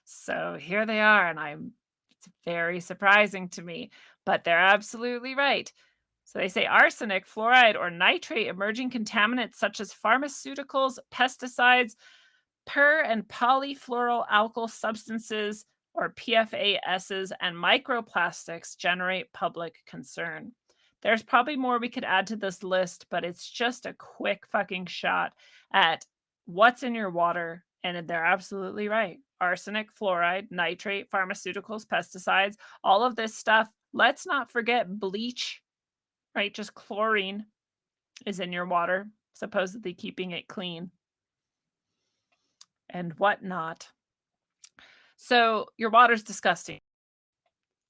So here they are, and it's very surprising to me, but they're absolutely right. So they say arsenic, fluoride, or nitrate emerging contaminants such as pharmaceuticals, pesticides, per and polyfluoroalkyl substances, or PFASs, and microplastics generate public concern. There's probably more we could add to this list, but it's just a quick fucking shot at what's in your water. And they're absolutely right. Arsenic, fluoride, nitrate, pharmaceuticals, pesticides, all of this stuff. Let's not forget bleach, right? Just chlorine is in your water, supposedly keeping it clean and whatnot. So your water's disgusting.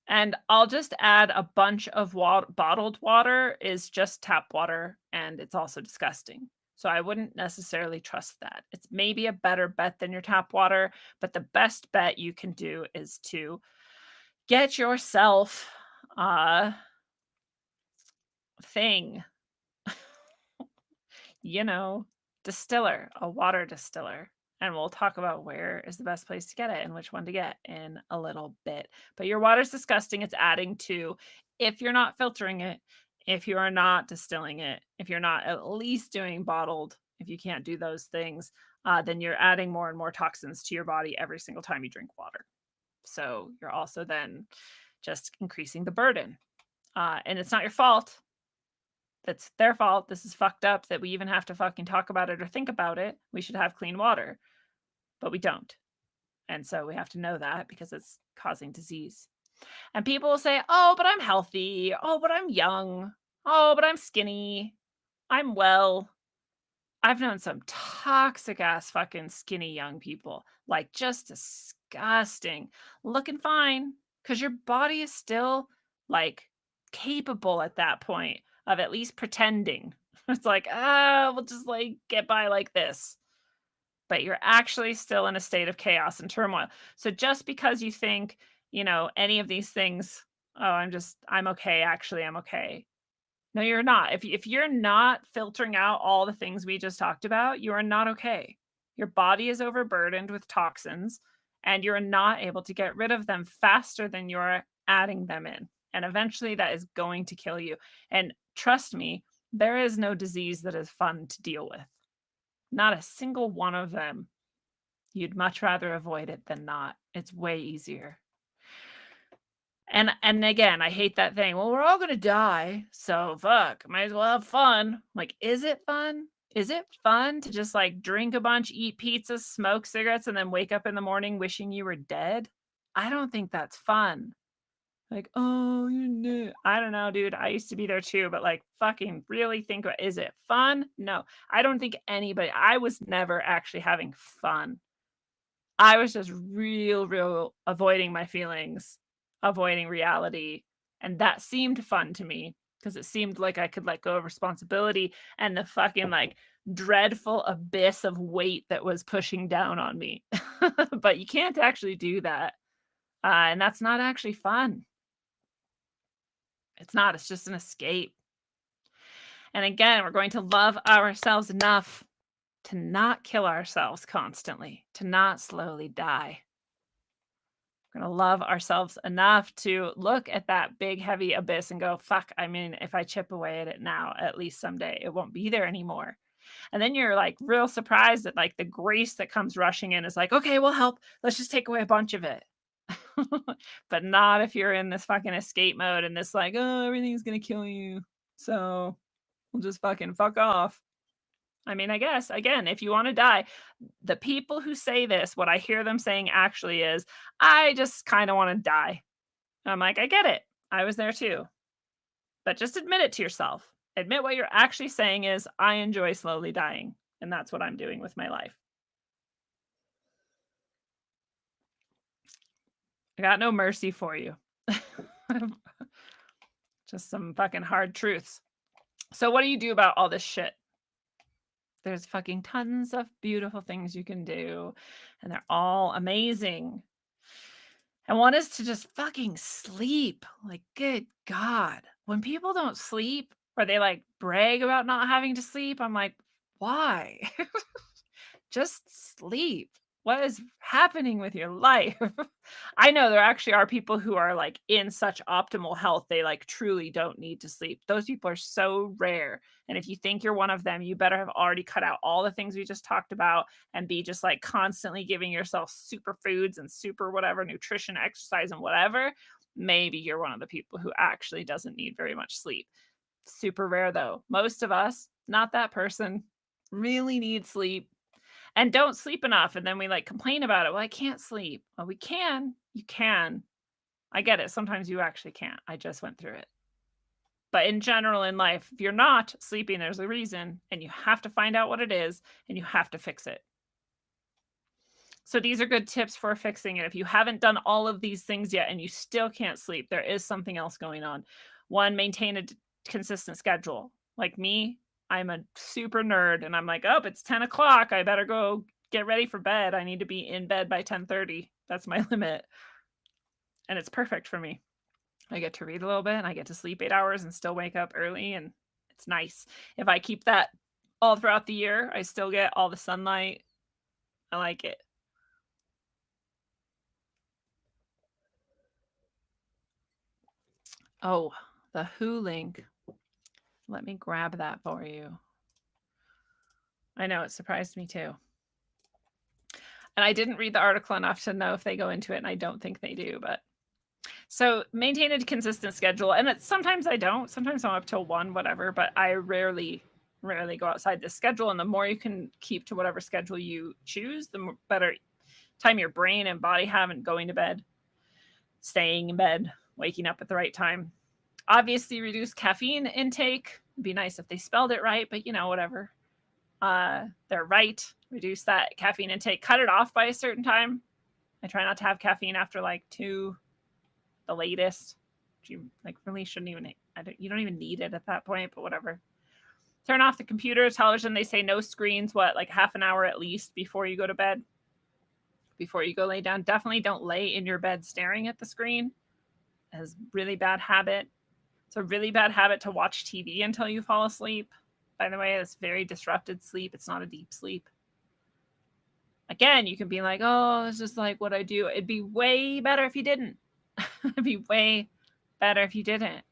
And I'll just add a bunch of bottled water is just tap water, and it's also disgusting. So I wouldn't necessarily trust that. It's maybe a better bet than your tap water, but the best bet you can do is to get yourself a thing, distiller, a water distiller. And we'll talk about where is the best place to get it and which one to get in a little bit. But your water's disgusting. It's adding to, if you're not filtering it, if you are not distilling it, if you're not at least doing bottled, if you can't do those things, then you're adding more and more toxins to your body every single time you drink water. So you're also then just increasing the burden. And it's not your fault. That's their fault. This is fucked up that we even have to fucking talk about it or think about it. We should have clean water, but we don't. And so we have to know that because it's causing disease. And people will say, oh, but I'm healthy. Oh, but I'm young. Oh, but I'm skinny. I'm well. I've known some toxic ass fucking skinny young people, like just disgusting, looking fine because your body is still like capable at that point of at least pretending. It's like, we'll just like get by like this. But you're actually still in a state of chaos and turmoil. So just because you think, any of these things, oh, I'm okay. Actually, I'm okay. No, you're not. If you're not filtering out all the things we just talked about, you are not okay. Your body is overburdened with toxins and you're not able to get rid of them faster than you're adding them in. And eventually that is going to kill you. And trust me, there is no disease that is fun to deal with. Not a single one of them. You'd much rather avoid it than not. It's way easier. And again, I hate that thing. Well, we're all gonna die, so fuck. Might as well have fun. Like, is it fun? Is it fun to just like drink a bunch, eat pizza, smoke cigarettes, and then wake up in the morning wishing you were dead? I don't think that's fun. Like, oh, I don't know, dude. I used to be there too, but like, fucking really think about, is it fun? No, I don't think I was never actually having fun. I was just real avoiding my feelings, avoiding reality. And that seemed fun to me because it seemed like I could let go of responsibility and the fucking like dreadful abyss of weight that was pushing down on me. But you can't actually do that. And that's not actually fun. It's not, it's just an escape. And again, we're going to love ourselves enough to not kill ourselves constantly, to not slowly die. We're going to love ourselves enough to look at that big, heavy abyss and go, fuck, I mean, if I chip away at it now, at least someday it won't be there anymore. And then you're like real surprised that like the grace that comes rushing in is like, okay, we'll help. Let's just take away a bunch of it. But not if you're in this fucking escape mode and this like, oh, everything's going to kill you. So we'll just fucking fuck off. I mean, I guess, again, if you want to die, the people who say this, what I hear them saying actually is, I just kind of want to die. And I'm like, I get it. I was there too. But just admit it to yourself. Admit what you're actually saying is, I enjoy slowly dying. And that's what I'm doing with my life. I got no mercy for you. Just some fucking hard truths. So, what do you do about all this shit? There's fucking tons of beautiful things you can do, and they're all amazing. And one is to just fucking sleep. Like, good God. When people don't sleep or they like brag about not having to sleep, I'm like, why? Just sleep. What is happening with your life? I know there actually are people who are like in such optimal health, they like truly don't need to sleep. Those people are so rare. And if you think you're one of them, you better have already cut out all the things we just talked about and be just like constantly giving yourself super foods and super whatever, nutrition, exercise, and whatever. Maybe you're one of the people who actually doesn't need very much sleep. Super rare though. Most of us, not that person, really need sleep and don't sleep enough. And then we like complain about it. Well, I can't sleep. Well, we can. You can. I get it. Sometimes you actually can't. I just went through it. But in general, in life, if you're not sleeping, there's a reason, and you have to find out what it is, and you have to fix it. So these are good tips for fixing it. If you haven't done all of these things yet and you still can't sleep, there is something else going on. One, maintain a consistent schedule. Like me, I'm a super nerd and I'm like, oh, it's 10 o'clock. I better go get ready for bed. I need to be in bed by 10:30. That's my limit. And it's perfect for me. I get to read a little bit and I get to sleep 8 hours and still wake up early. And it's nice. If I keep that all throughout the year, I still get all the sunlight. I like it. Oh, the Who link. Let me grab that for you. I know, it surprised me too. And I didn't read the article enough to know if they go into it, and I don't think they do, but so maintain a consistent schedule. And sometimes I don't. Sometimes I'm up till 1, whatever, but I rarely go outside the schedule. And the more you can keep to whatever schedule you choose, the better time your brain and body have in going to bed, staying in bed, waking up at the right time. Obviously, reduce caffeine intake. It'd be nice if they spelled it right, but whatever. They're right. Reduce that caffeine intake. Cut it off by a certain time. I try not to have caffeine after like 2, the latest. You like really shouldn't even. You don't even need it at that point, but whatever. Turn off the computer, television. They say no screens. Like half an hour at least before you go to bed. Before you go lay down, definitely don't lay in your bed staring at the screen. It's a really bad habit. It's a really bad habit to watch TV until you fall asleep. By the way, it's very disrupted sleep. It's not a deep sleep. Again, you can be like, oh, it's just like what I do. It'd be way better if you didn't. It'd be way better if you didn't.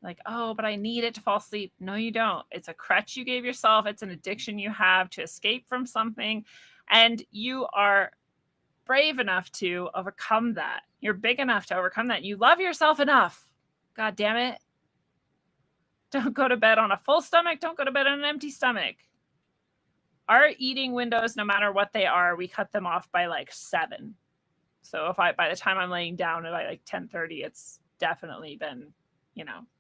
Like, oh, but I need it to fall asleep. No, you don't. It's a crutch you gave yourself. It's an addiction you have to escape from something. And you are brave enough to overcome that. You're big enough to overcome that. You love yourself enough. God damn it. Don't go to bed on a full stomach. Don't go to bed on an empty stomach. Our eating windows, no matter what they are, we cut them off by like 7. So by the time I'm laying down at like 10:30, it's definitely been,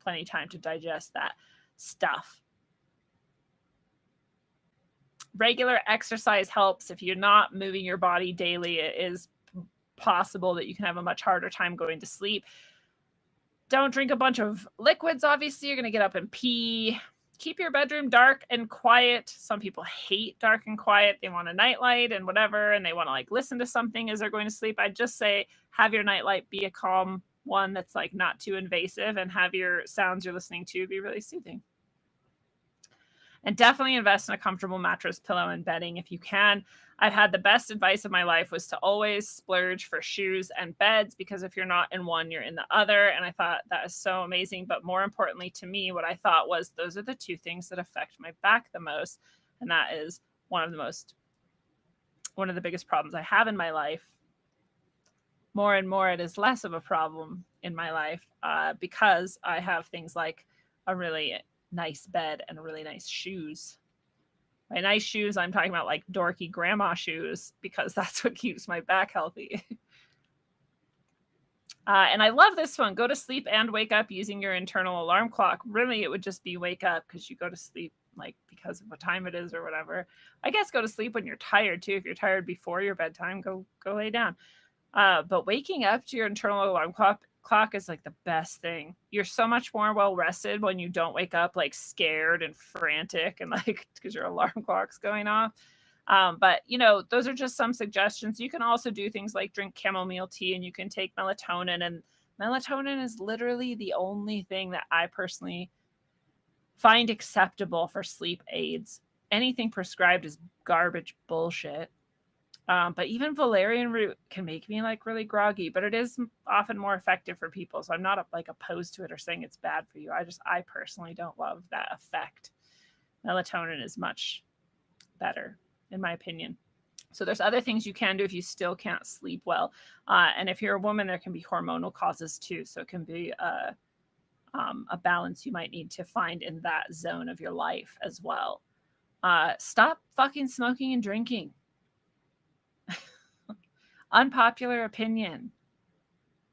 plenty of time to digest that stuff. Regular exercise helps. If you're not moving your body daily, it is possible that you can have a much harder time going to sleep. Don't drink a bunch of liquids, obviously. You're going to get up and pee. keep your bedroom dark and quiet. Some people hate dark and quiet. They want a nightlight and whatever, and they want to like listen to something as they're going to sleep. I'd just say have your nightlight be a calm one that's like not too invasive, and have your sounds you're listening to be really soothing. And definitely invest in a comfortable mattress, pillow, and bedding if you can. I've had the best advice of my life was to always splurge for shoes and beds, because if you're not in one, you're in the other. And I thought that is so amazing. But more importantly to me, what I thought was those are the two things that affect my back the most. And that is one of the biggest problems I have in my life. More and more, it is less of a problem in my life because I have things like a really nice bed and really nice shoes. By nice shoes, I'm talking about like dorky grandma shoes, because that's what keeps my back healthy. And I love this one. Go to sleep and wake up using your internal alarm clock. Really, it would just be wake up because you go to sleep like because of what time it is or whatever. I guess go to sleep when you're tired too. If you're tired before your bedtime, go lay down. But waking up to your internal alarm clock is like the best thing. You're so much more well rested when you don't wake up like scared and frantic and like because your alarm clock's going off. But you know, those are just some suggestions. You can also do things like drink chamomile tea, and you can take melatonin, and melatonin is literally the only thing that I personally find acceptable for sleep aids. Anything prescribed is garbage bullshit. But even valerian root can make me like really groggy, but it is often more effective for people. So I'm not like opposed to it or saying it's bad for you. I personally don't love that effect. Melatonin is much better in my opinion. So there's other things you can do if you still can't sleep well. And if you're a woman, there can be hormonal causes too. So it can be a balance you might need to find in that zone of your life as well. Stop fucking smoking and drinking. Unpopular opinion.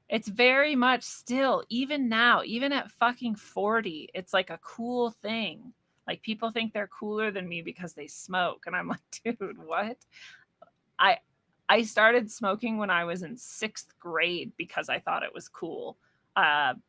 It's very much still, even now, even at fucking 40, it's like a cool thing. Like people think they're cooler than me because they smoke. And I'm like, dude, what? I started smoking when I was in 6th grade because I thought it was cool.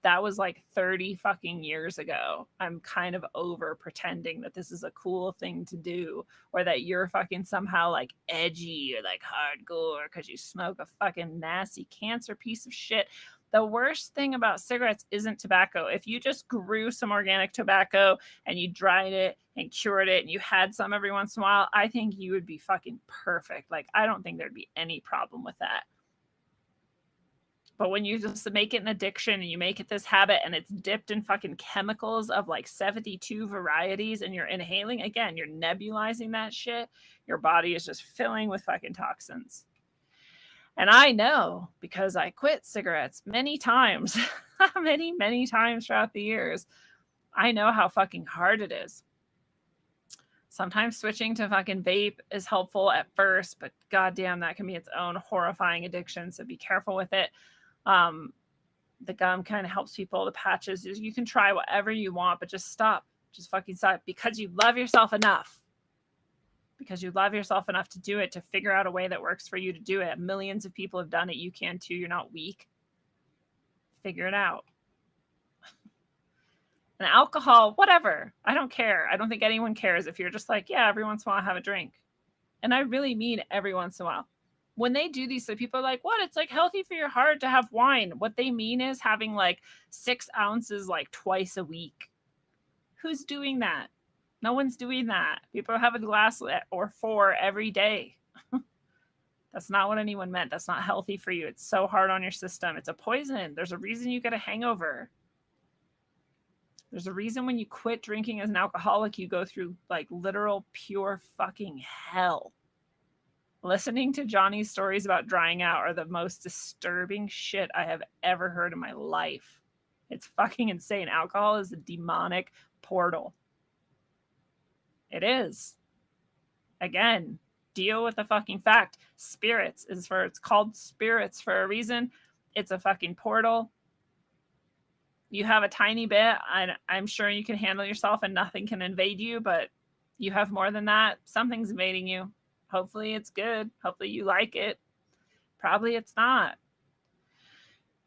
That was like 30 fucking years ago. I'm kind of over pretending that this is a cool thing to do, or that you're fucking somehow like edgy or like hardcore because you smoke a fucking nasty cancer piece of shit. The worst thing about cigarettes isn't tobacco. If you just grew some organic tobacco and you dried it and cured it and you had some every once in a while, I think you would be fucking perfect. Like, I don't think there'd be any problem with that. But when you just make it an addiction and you make it this habit and it's dipped in fucking chemicals of like 72 varieties and you're inhaling, again, you're nebulizing that shit. Your body is just filling with fucking toxins. And I know because I quit cigarettes many times, many times throughout the years. I know how fucking hard it is. Sometimes switching to fucking vape is helpful at first, but goddamn, that can be its own horrifying addiction. So be careful with it. The gum kind of helps people. The patches, you can try whatever you want, but just stop. Just fucking stop, because you love yourself enough. Because you love yourself enough to do it, to figure out a way that works for you to do it. Millions of people have done it. You can too. You're not weak. Figure it out. And alcohol, whatever. I don't care. I don't think anyone cares if you're just like, yeah, every once in a while I have a drink. And I really mean every once in a while. When they do these, so people are like, what? It's like healthy for your heart to have wine. What they mean is having like 6 ounces like twice a week. Who's doing that? No one's doing that. People have a glass or 4 every day. That's not what anyone meant. That's not healthy for you. It's so hard on your system. It's a poison. There's a reason you get a hangover. There's a reason when you quit drinking as an alcoholic, you go through like literal pure fucking hell. Listening to Johnny's stories about drying out are the most disturbing shit I have ever heard in my life. It's fucking insane. Alcohol is a demonic portal. It is. Again, deal with the fucking fact. Spirits is for, it's called spirits for a reason. It's a fucking portal. You have a tiny bit, and I'm sure you can handle yourself and nothing can invade you, but you have more than that. Something's invading you. Hopefully it's good. Hopefully you like it. Probably it's not.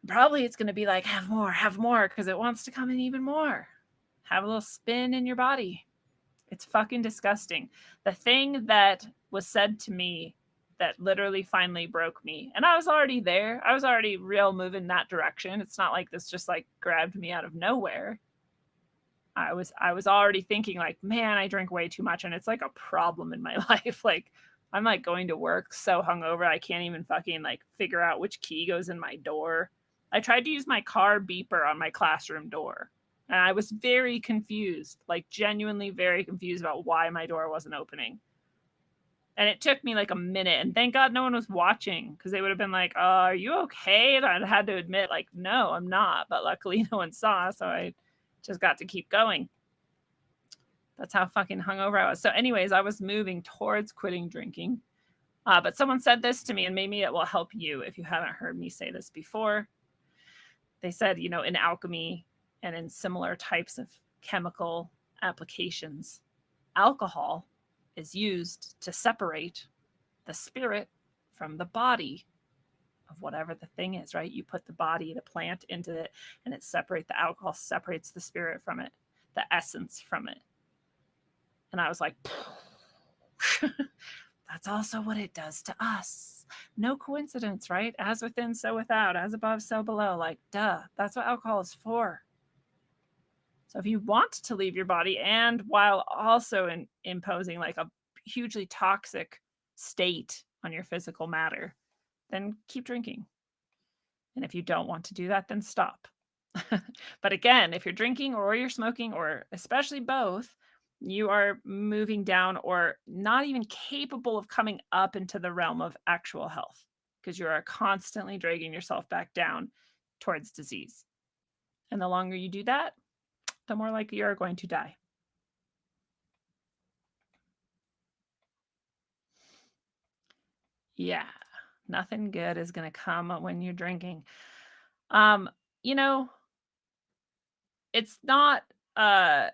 Probably it's going to be like, have more, because it wants to come in even more. have a little spin in your body. It's fucking disgusting. The thing that was said to me that literally finally broke me, and I was already there. I was already real moving that direction. It's not like this just like grabbed me out of nowhere. I was already thinking like, man, I drink way too much and it's like a problem in my life. Like I'm like going to work so hungover I can't even fucking like figure out which key goes in my door. I tried to use my car beeper on my classroom door. And I was very confused, like genuinely very confused about why my door wasn't opening. And it took me like a minute. And thank God no one was watching because they would have been like, are you okay? And I had to admit, like, no, I'm not. But luckily no one saw. So I just got to keep going. That's how fucking hungover I was. So, anyways, I was moving towards quitting drinking. But someone said this to me, and maybe it will help you if you haven't heard me say this before. They said, you know, in alchemy and in similar types of chemical applications, alcohol is used to separate the spirit from the body of whatever the thing is, right? You put the body, the plant into it, and it separates the alcohol, separates the spirit from it, the essence from it. And I was like, that's also what it does to us. No coincidence, right? As within, so without, as above, so below. Like, duh, that's what alcohol is for. So if you want to leave your body and while also imposing like a hugely toxic state on your physical matter, then keep drinking. And if you don't want to do that, then stop. But again, if you're drinking or you're smoking, or especially both, you are moving down or not even capable of coming up into the realm of actual health because you are constantly dragging yourself back down towards disease. And the longer you do that, the more likely you are going to die. Yeah, nothing good is going to come when you're drinking. You know, it's not a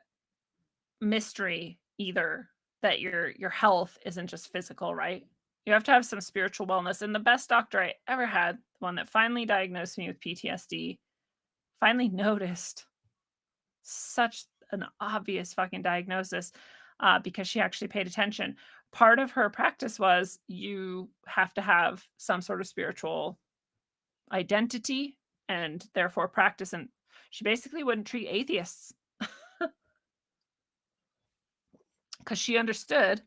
mystery either that your health isn't just physical, right? You have to have some spiritual wellness. And the best doctor I ever had, the one that finally diagnosed me with PTSD, finally noticed such an obvious fucking diagnosis because she actually paid attention. Part of her practice was you have to have some sort of spiritual identity and therefore practice. And she basically wouldn't treat atheists because she understood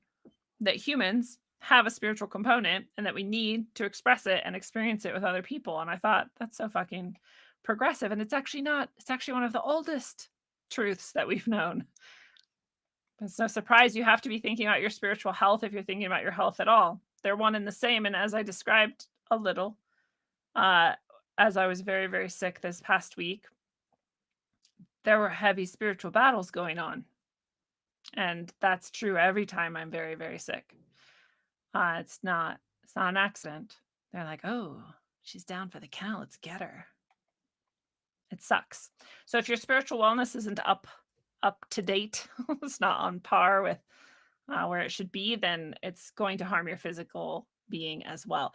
that humans have a spiritual component and that we need to express it and experience it with other people. And I thought that's so fucking progressive. And it's actually not, it's actually one of the oldest truths that we've known. It's no surprise you have to be thinking about your spiritual health if you're thinking about your health at all. They're one and the same. And as I described a little, as I was very, very sick this past week, there were heavy spiritual battles going on. And that's true every time I'm very, very sick. It's not an accident. They're like, oh, she's down for the count. Let's get her. It sucks. So if your spiritual wellness isn't up to date, it's not on par with where it should be, then it's going to harm your physical being as well.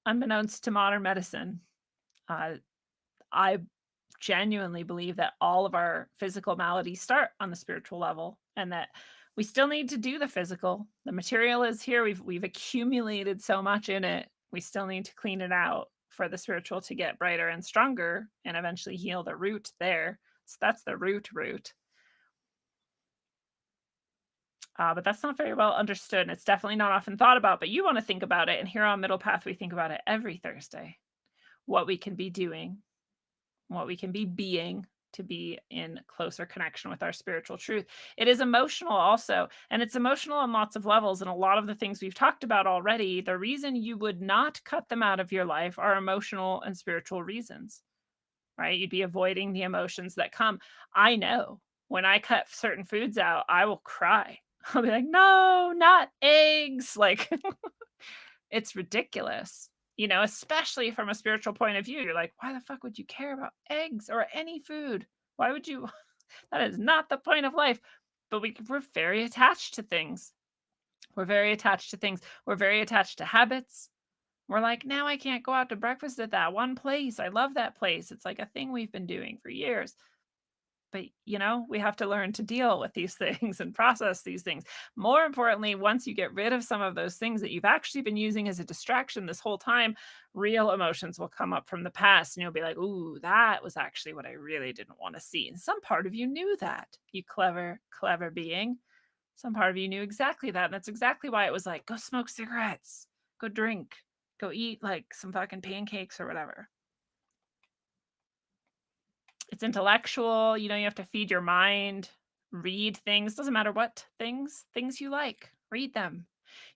Unbeknownst to modern medicine, I genuinely believe that all of our physical maladies start on the spiritual level, and that we still need to do the physical. The material is here. We've accumulated so much in it. We still need to clean it out for the spiritual to get brighter and stronger and eventually heal the root there. So that's the root. But that's not very well understood, and it's definitely not often thought about. But you want to think about it, and here on Middle Path, we think about it every Thursday. What we can be doing, what we can be being to be in closer connection with our spiritual truth. It is emotional also, and it's emotional on lots of levels. And a lot of the things we've talked about already, the reason you would not cut them out of your life are emotional and spiritual reasons, right? You'd be avoiding the emotions that come. I know when I cut certain foods out, I will cry. I'll be like, no, not eggs. Like, it's ridiculous. You know, especially from a spiritual point of view, you're like, why the fuck would you care about eggs or any food? Why would you? That is not the point of life. But we're very attached to things. We're very attached to things. We're very attached to habits. We're like, now I can't go out to breakfast at that one place. I love that place. It's like a thing we've been doing for years. but we have to learn to deal with these things and process these things. More importantly, once you get rid of some of those things that you've actually been using as a distraction this whole time, real emotions will come up from the past and you'll be like, ooh, that was actually what I really didn't want to see. And some part of you knew that, you clever, clever being. Some part of you knew exactly that. And that's exactly why it was like, go smoke cigarettes, go drink, go eat like some fucking pancakes or whatever. It's intellectual, you have to feed your mind, read things, doesn't matter what things you like, read them.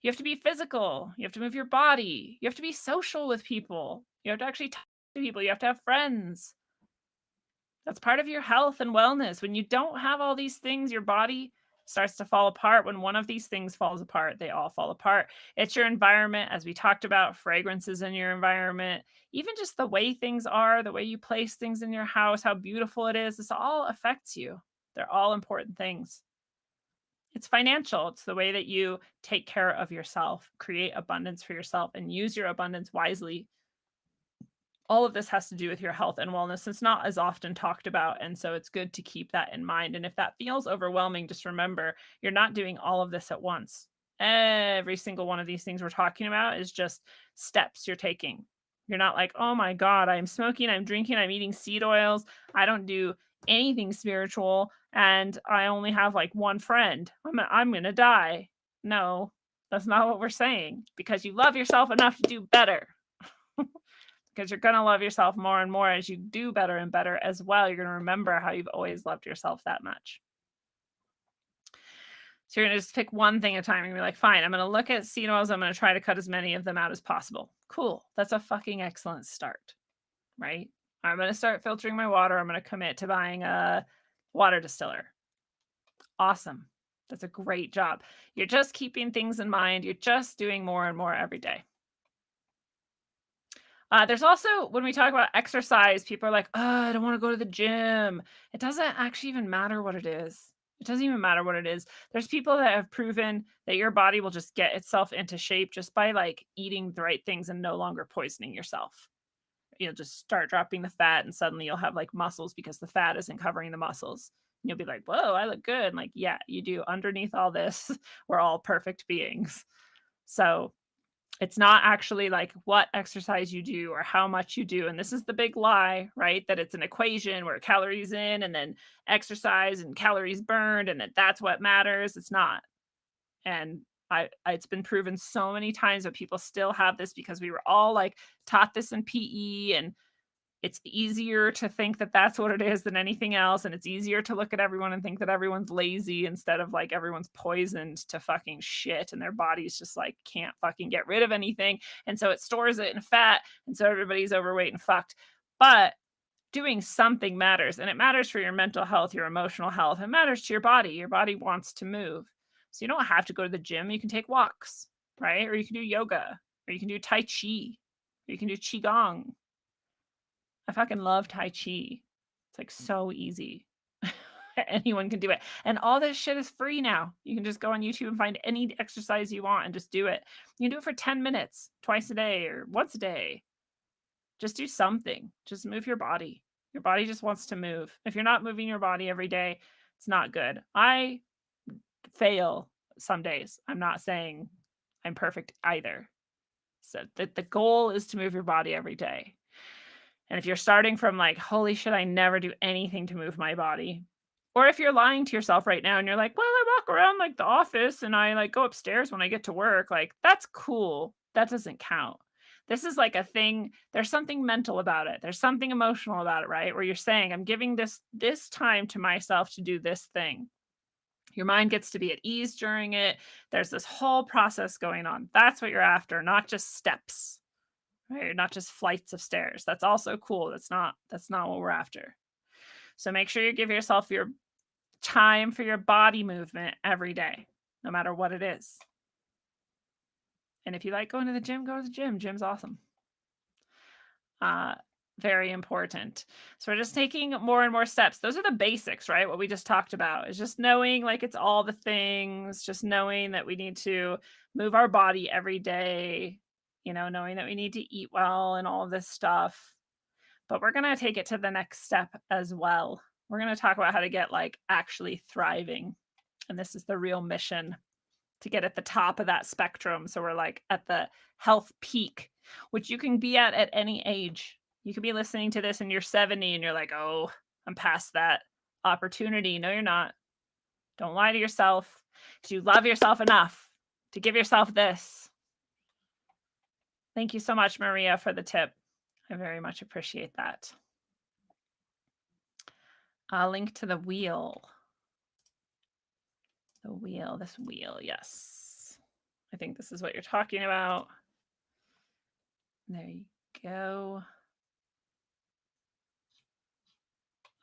You have to be physical, you have to move your body, you have to be social with people, you have to actually talk to people, you have to have friends. That's part of your health and wellness. When you don't have all these things, your body starts to fall apart. When one of these things falls apart, they all fall apart. It's your environment, as we talked about, fragrances in your environment, even just the way things are, the way you place things in your house, how beautiful it is. This all affects you. They're all important things. It's financial. It's the way that you take care of yourself, create abundance for yourself, and use your abundance wisely. All of this has to do with your health and wellness. It's not as often talked about. And so it's good to keep that in mind. And if that feels overwhelming, just remember you're not doing all of this at once. Every single one of these things we're talking about is just steps you're taking. You're not like, oh my God, I'm smoking, I'm drinking, I'm eating seed oils. I don't do anything spiritual. And I only have like one friend. I'm going to die. No, that's not what we're saying, because you love yourself enough to do better. Because you're going to love yourself more and more as you do better and better as well. You're going to remember how you've always loved yourself that much. So you're going to just pick one thing at a time. You're going to be like, fine, I'm going to look at seed oils. I'm going to try to cut as many of them out as possible. Cool. That's a fucking excellent start, right? I'm going to start filtering my water. I'm going to commit to buying a water distiller. Awesome. That's a great job. You're just keeping things in mind. You're just doing more and more every day. There's also, when we talk about exercise, people are like, oh, I don't want to go to the gym. It doesn't actually even matter what it is. It doesn't even matter what it is. There's people that have proven that your body will just get itself into shape just by like eating the right things and no longer poisoning yourself. You'll just start dropping the fat and suddenly you'll have like muscles because the fat isn't covering the muscles. And you'll be like, whoa, I look good. And like, yeah, you do. Underneath all this, we're all perfect beings. So it's not actually like what exercise you do or how much you do. And this is the big lie, right? That it's an equation where calories in and then exercise and calories burned and that's what matters. It's not. And it's been proven so many times that people still have this because we were all like taught this in PE, and it's easier to think that that's what it is than anything else. And it's easier to look at everyone and think that everyone's lazy instead of like everyone's poisoned to fucking shit and their bodies just like can't fucking get rid of anything. And so it stores it in fat. And so everybody's overweight and fucked. But doing something matters, and it matters for your mental health, your emotional health. It matters to your body. Your body wants to move. So you don't have to go to the gym. You can take walks, right? Or you can do yoga, or you can do Tai Chi, or you can do Qigong. I fucking love Tai Chi. It's like so easy. Anyone can do it. And all this shit is free now. You can just go on YouTube and find any exercise you want and just do it. You can do it for 10 minutes, twice a day or once a day. Just do something. Just move your body. Your body just wants to move. If you're not moving your body every day, it's not good. I fail some days. I'm not saying I'm perfect either. So the goal is to move your body every day. And if you're starting from like, holy shit, I never do anything to move my body. Or if you're lying to yourself right now and you're like, well, I walk around like the office and I like go upstairs when I get to work, like that's cool. That doesn't count. This is like a thing. There's something mental about it. There's something emotional about it, right? Where you're saying, I'm giving this time to myself to do this thing. Your mind gets to be at ease during it. There's this whole process going on. That's what you're after, not just steps. Right? Not just flights of stairs. That's also cool. That's not what we're after. So make sure you give yourself your time for your body movement every day, no matter what it is. And if you like going to the gym, go to the gym. Gym's awesome. Very important. So we're just taking more and more steps. Those are the basics, right? What we just talked about is just knowing like it's all the things, just knowing that we need to move our body every day, knowing that we need to eat well and all of this stuff. But we're going to take it to the next step as well. We're going to talk about how to get like actually thriving. And this is the real mission, to get at the top of that spectrum. So we're like at the health peak, which you can be at any age. You could be listening to this and you're 70 and you're like, oh, I'm past that opportunity. No, you're not. Don't lie to yourself, because you love yourself enough to give yourself this. Thank you so much, Maria, for the tip. I very much appreciate that. A link to the wheel. The wheel, this wheel, yes. I think this is what you're talking about. There you go.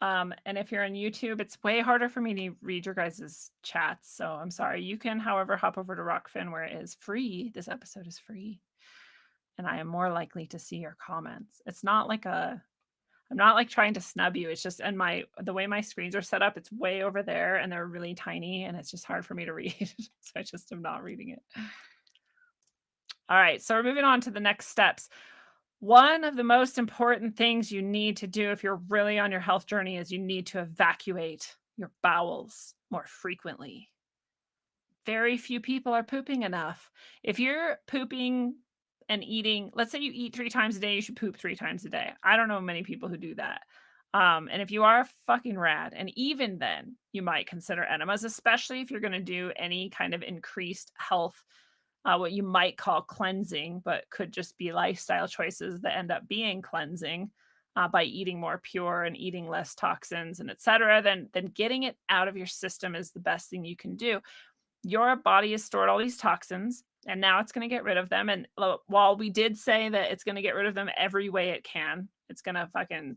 And if you're on YouTube, it's way harder for me to read your guys' chats. So I'm sorry. You can, however, hop over to Rockfin, where it is free. This episode is free. And I am more likely to see your comments. It's not like I'm not like trying to snub you. It's just, and the way my screens are set up, it's way over there and they're really tiny and it's just hard for me to read. So I just am not reading it. All right. So we're moving on to the next steps. One of the most important things you need to do if you're really on your health journey is you need to evacuate your bowels more frequently. Very few people are pooping enough. If you're pooping and eating, let's say you eat 3 times a day, you should poop 3 times a day. I don't know many people who do that. And if you are fucking rad, and even then, you might consider enemas, especially if you're going to do any kind of increased health, what you might call cleansing, but could just be lifestyle choices that end up being cleansing by eating more pure and eating less toxins and etc. Then getting it out of your system is the best thing you can do. Your body has stored all these toxins, and now it's going to get rid of them. And while we did say that it's going to get rid of them every way it can, it's going to fucking,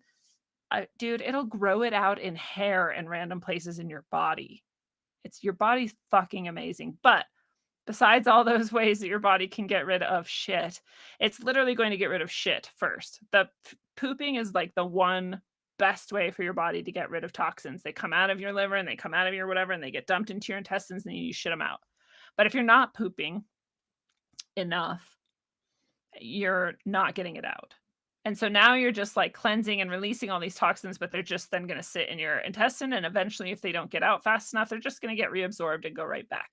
dude, it'll grow it out in hair and random places in your body. Your body's fucking amazing. But besides all those ways that your body can get rid of shit, it's literally going to get rid of shit first. The pooping is like the one best way for your body to get rid of toxins. They come out of your liver and they come out of your whatever, and they get dumped into your intestines and you shit them out. But if you're not pooping enough, you're not getting it out. And so now you're just like cleansing and releasing all these toxins, but they're just then going to sit in your intestine. And eventually, if they don't get out fast enough, they're just going to get reabsorbed and go right back.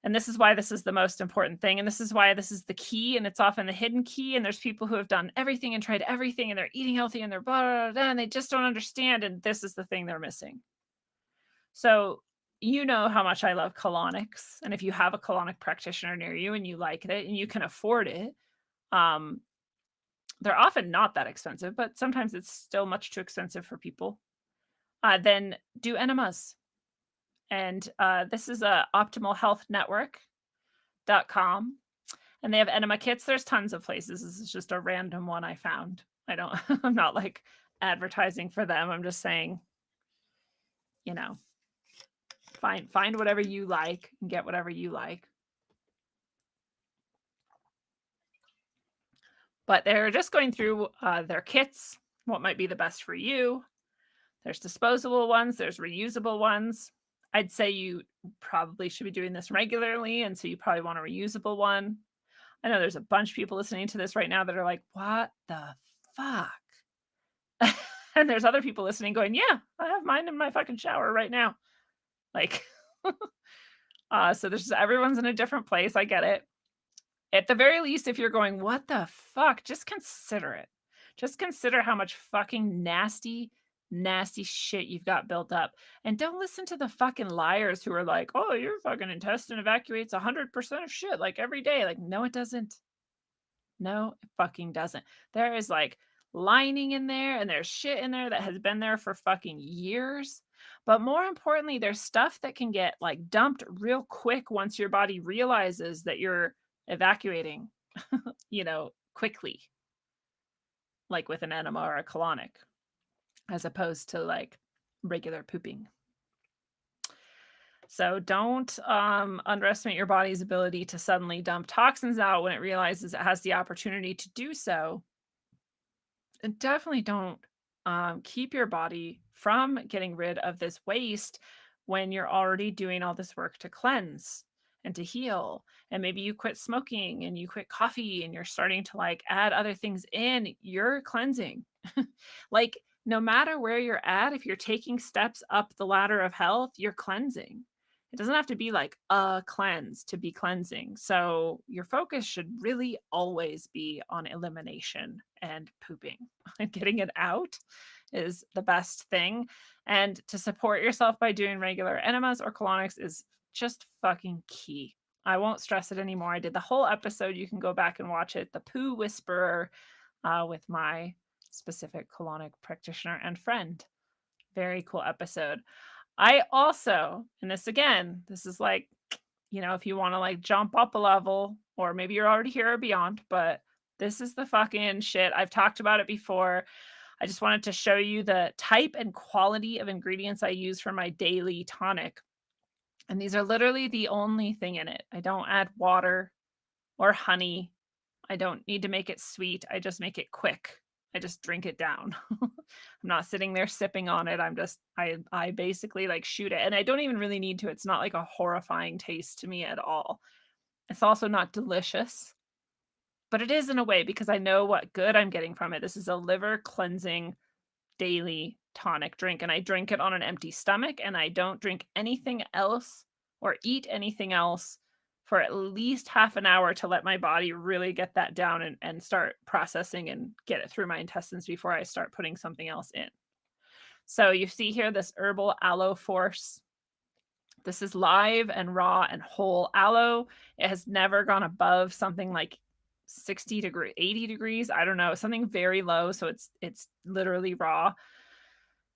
And this is why this is the most important thing. And this is why this is the key. And it's often the hidden key. And there's people who have done everything and tried everything and they're eating healthy and they're blah, blah, blah, and they just don't understand. And this is the thing they're missing. So you know how much I love colonics. And if you have a colonic practitioner near you and you like it and you can afford it, they're often not that expensive, but sometimes it's still much too expensive for people. Then do enemas. And this is optimalhealthnetwork.com. And they have enema kits. There's tons of places. This is just a random one I found. I'm not like advertising for them. I'm just saying, find whatever you like and get whatever you like. But they're just going through their kits, what might be the best for you. There's disposable ones. There's reusable ones. I'd say you probably should be doing this regularly, and so you probably want a reusable one. I know there's a bunch of people listening to this right now that are like, what the fuck? And there's other people listening going, yeah, I have mine in my fucking shower right now. Like, so everyone's in a different place. I get it. At the very least, if you're going, what the fuck, just consider it. Just consider how much fucking nasty shit you've got built up. And don't listen to the fucking liars who are like, oh, your fucking intestine evacuates 100% of shit like every day. Like, no, it doesn't. No, it fucking doesn't. There is like lining in there and there's shit in there that has been there for fucking years. But more importantly, there's stuff that can get like dumped real quick once your body realizes that you're evacuating, quickly, like with an enema or a colonic, as opposed to like regular pooping. So don't underestimate your body's ability to suddenly dump toxins out when it realizes it has the opportunity to do so. And definitely don't keep your body from getting rid of this waste when you're already doing all this work to cleanse and to heal. And maybe you quit smoking and you quit coffee and you're starting to like add other things in. You're cleansing. Like no matter where you're at, if you're taking steps up the ladder of health, you're cleansing. It doesn't have to be like a cleanse to be cleansing. So your focus should really always be on elimination and pooping. And getting it out is the best thing. And to support yourself by doing regular enemas or colonics is just fucking key. I won't stress it anymore. I did the whole episode. You can go back and watch it. The Poo Whisperer with my specific colonic practitioner and friend. Very cool episode. I also, and this again, this is like, if you want to like jump up a level, or maybe you're already here or beyond, but this is the fucking shit. I've talked about it before. I just wanted to show you the type and quality of ingredients I use for my daily tonic. And these are literally the only thing in it. I don't add water or honey. I don't need to make it sweet. I just make it quick. I just drink it down. I'm not sitting there sipping on it. I basically like shoot it. And I don't even really need to. It's not like a horrifying taste to me at all. It's also not delicious, but it is in a way because I know what good I'm getting from it. This is a liver cleansing daily tonic drink, and I drink it on an empty stomach, and I don't drink anything else or eat anything else for at least half an hour to let my body really get that down and start processing and get it through my intestines before I start putting something else in. So you see here this herbal aloe force. This is live and raw and whole aloe. It has never gone above something like 60 degrees, 80 degrees. I don't know, something very low. So it's literally raw.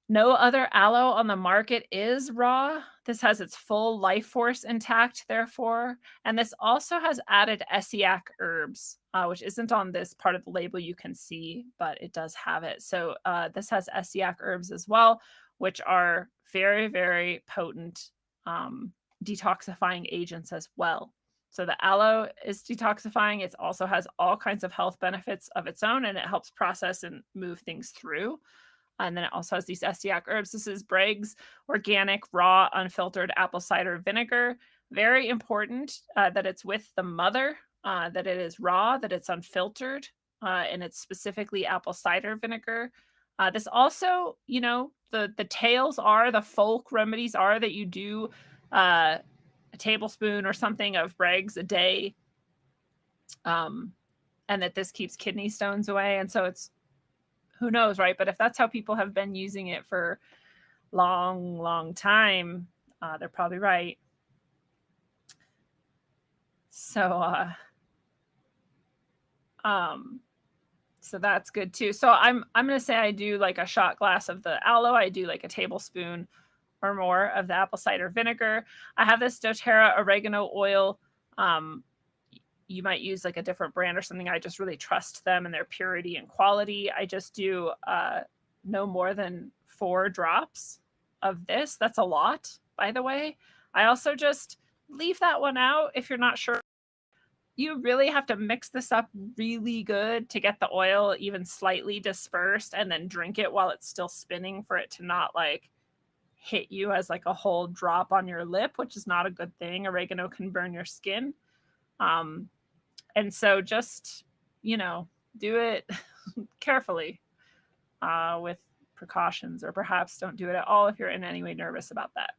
No other aloe on the market is raw. This has its full life force intact, therefore. And this also has added Essiac herbs, which isn't on this part of the label you can see, but it does have it. So this has Essiac herbs as well, which are very, very potent detoxifying agents as well. So the aloe is detoxifying. It also has all kinds of health benefits of its own, and it helps process and move things through. And then it also has these Essiac herbs. This is Bragg's organic, raw, unfiltered apple cider vinegar. Very important that it's with the mother, that it is raw, that it's unfiltered, and it's specifically apple cider vinegar. This also, the tales are, the folk remedies are that you do a tablespoon or something of Bragg's a day, and that this keeps kidney stones away. And so it's, who knows, right? But if that's how people have been using it for long, long time, they're probably right. So, so that's good too. So I'm going to say I do like a shot glass of the aloe. I do like a tablespoon or more of the apple cider vinegar. I have this doTERRA oregano oil. You might use like a different brand or something. I just really trust them and their purity and quality. I just do no more than 4 drops of this. That's a lot, by the way. I also just leave that one out if you're not sure. You really have to mix this up really good to get the oil even slightly dispersed, and then drink it while it's still spinning for it to not like hit you as like a whole drop on your lip, which is not a good thing. Oregano can burn your skin. And so just, do it carefully with precautions, or perhaps don't do it at all if you're in any way nervous about that.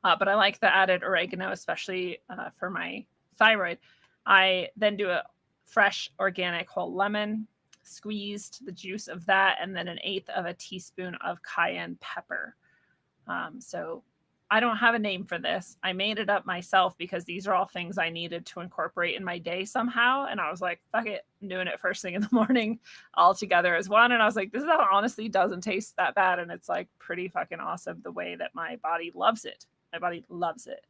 But I like the added oregano, especially for my thyroid. I then do a fresh organic whole lemon, squeezed the juice of that, and then 1/8 of a teaspoon of cayenne pepper. So I don't have a name for this. I made it up myself because these are all things I needed to incorporate in my day somehow. And I was like, fuck it, I'm doing it first thing in the morning all together as one. And I was like, this is how honestly doesn't taste that bad. And it's like pretty fucking awesome the way that my body loves it. My body loves it.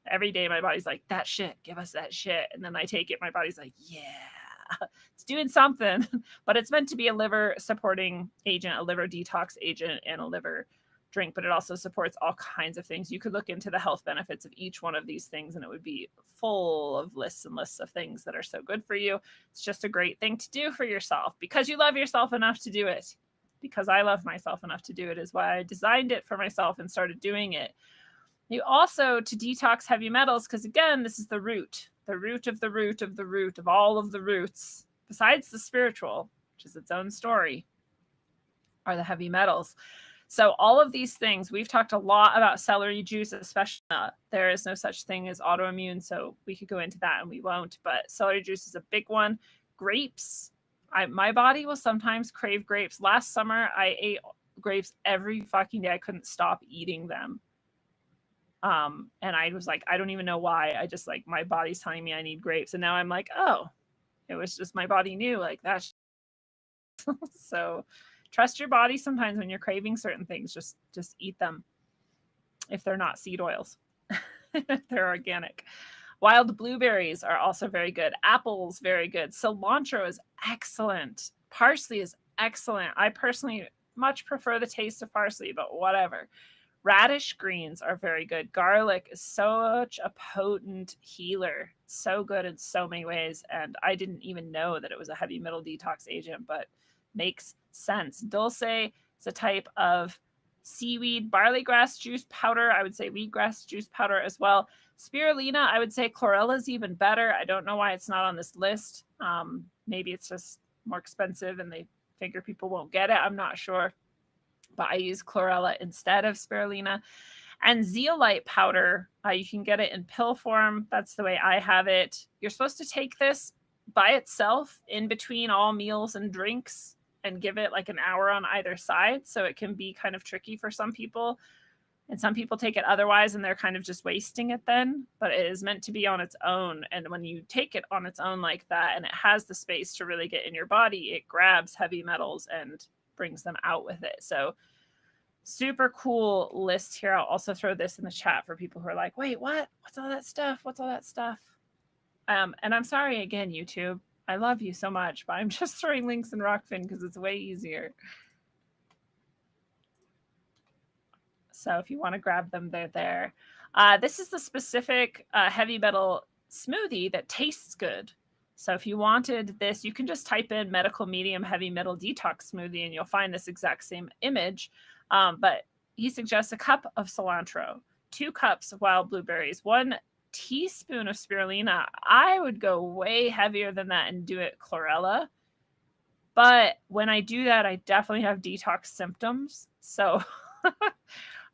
Every day my body's like, that shit, give us that shit. And then I take it, my body's like, yeah, it's doing something. But it's meant to be a liver supporting agent, a liver detox agent, and a liver drink, but it also supports all kinds of things. You could look into the health benefits of each one of these things, and it would be full of lists and lists of things that are so good for you. It's just a great thing to do for yourself because you love yourself enough to do it. Because I love myself enough to do it is why I designed it for myself and started doing it. You also to detox heavy metals, because again, this is the root of the root of the root of all of the roots, besides the spiritual, which is its own story. are the heavy metals. So all of these things, we've talked a lot about celery juice, especially there is no such thing as autoimmune, so we could go into that and we won't, but celery juice is a big one. Grapes, my body will sometimes crave grapes. Last summer, I ate grapes every fucking day. I couldn't stop eating them. And I was like, I don't even know why. I just like, my body's telling me I need grapes. And now I'm like, oh, it was just my body knew like that. So trust your body sometimes when you're craving certain things. Just eat them if they're not seed oils. If they're organic. Wild blueberries are also very good. Apples, very good. Cilantro is excellent. Parsley is excellent. I personally much prefer the taste of parsley, but whatever. Radish greens are very good. Garlic is such a potent healer. So good in so many ways. And I didn't even know that it was a heavy metal detox agent, but makes sense. Dulce is a type of seaweed. Barley grass juice powder, I would say wheatgrass juice powder as well. Spirulina, I would say chlorella is even better. I don't know why it's not on this list. Maybe it's just more expensive and they figure people won't get it. I'm not sure. But I use chlorella instead of spirulina. And zeolite powder, you can get it in pill form. That's the way I have it. You're supposed to take this by itself in between all meals and drinks and give it like an hour on either side. So it can be kind of tricky for some people. And some people take it otherwise and they're kind of just wasting it then. But it is meant to be on its own. And when you take it on its own like that and it has the space to really get in your body, it grabs heavy metals and brings them out with it. So super cool list here. I'll also throw this in the chat for people who are like, wait, what? What's all that stuff? What's all that stuff? And I'm sorry again, YouTube. I love you so much, but I'm just throwing links in Rockfin because it's way easier. So if you want to grab them, they're there. This is the specific heavy metal smoothie that tastes good. So if you wanted this, you can just type in medical medium heavy metal detox smoothie and you'll find this exact same image. But he suggests a cup of cilantro, 2 cups of wild blueberries, 1 teaspoon of spirulina. I would go way heavier than that and do it chlorella. But when I do that, I definitely have detox symptoms. So,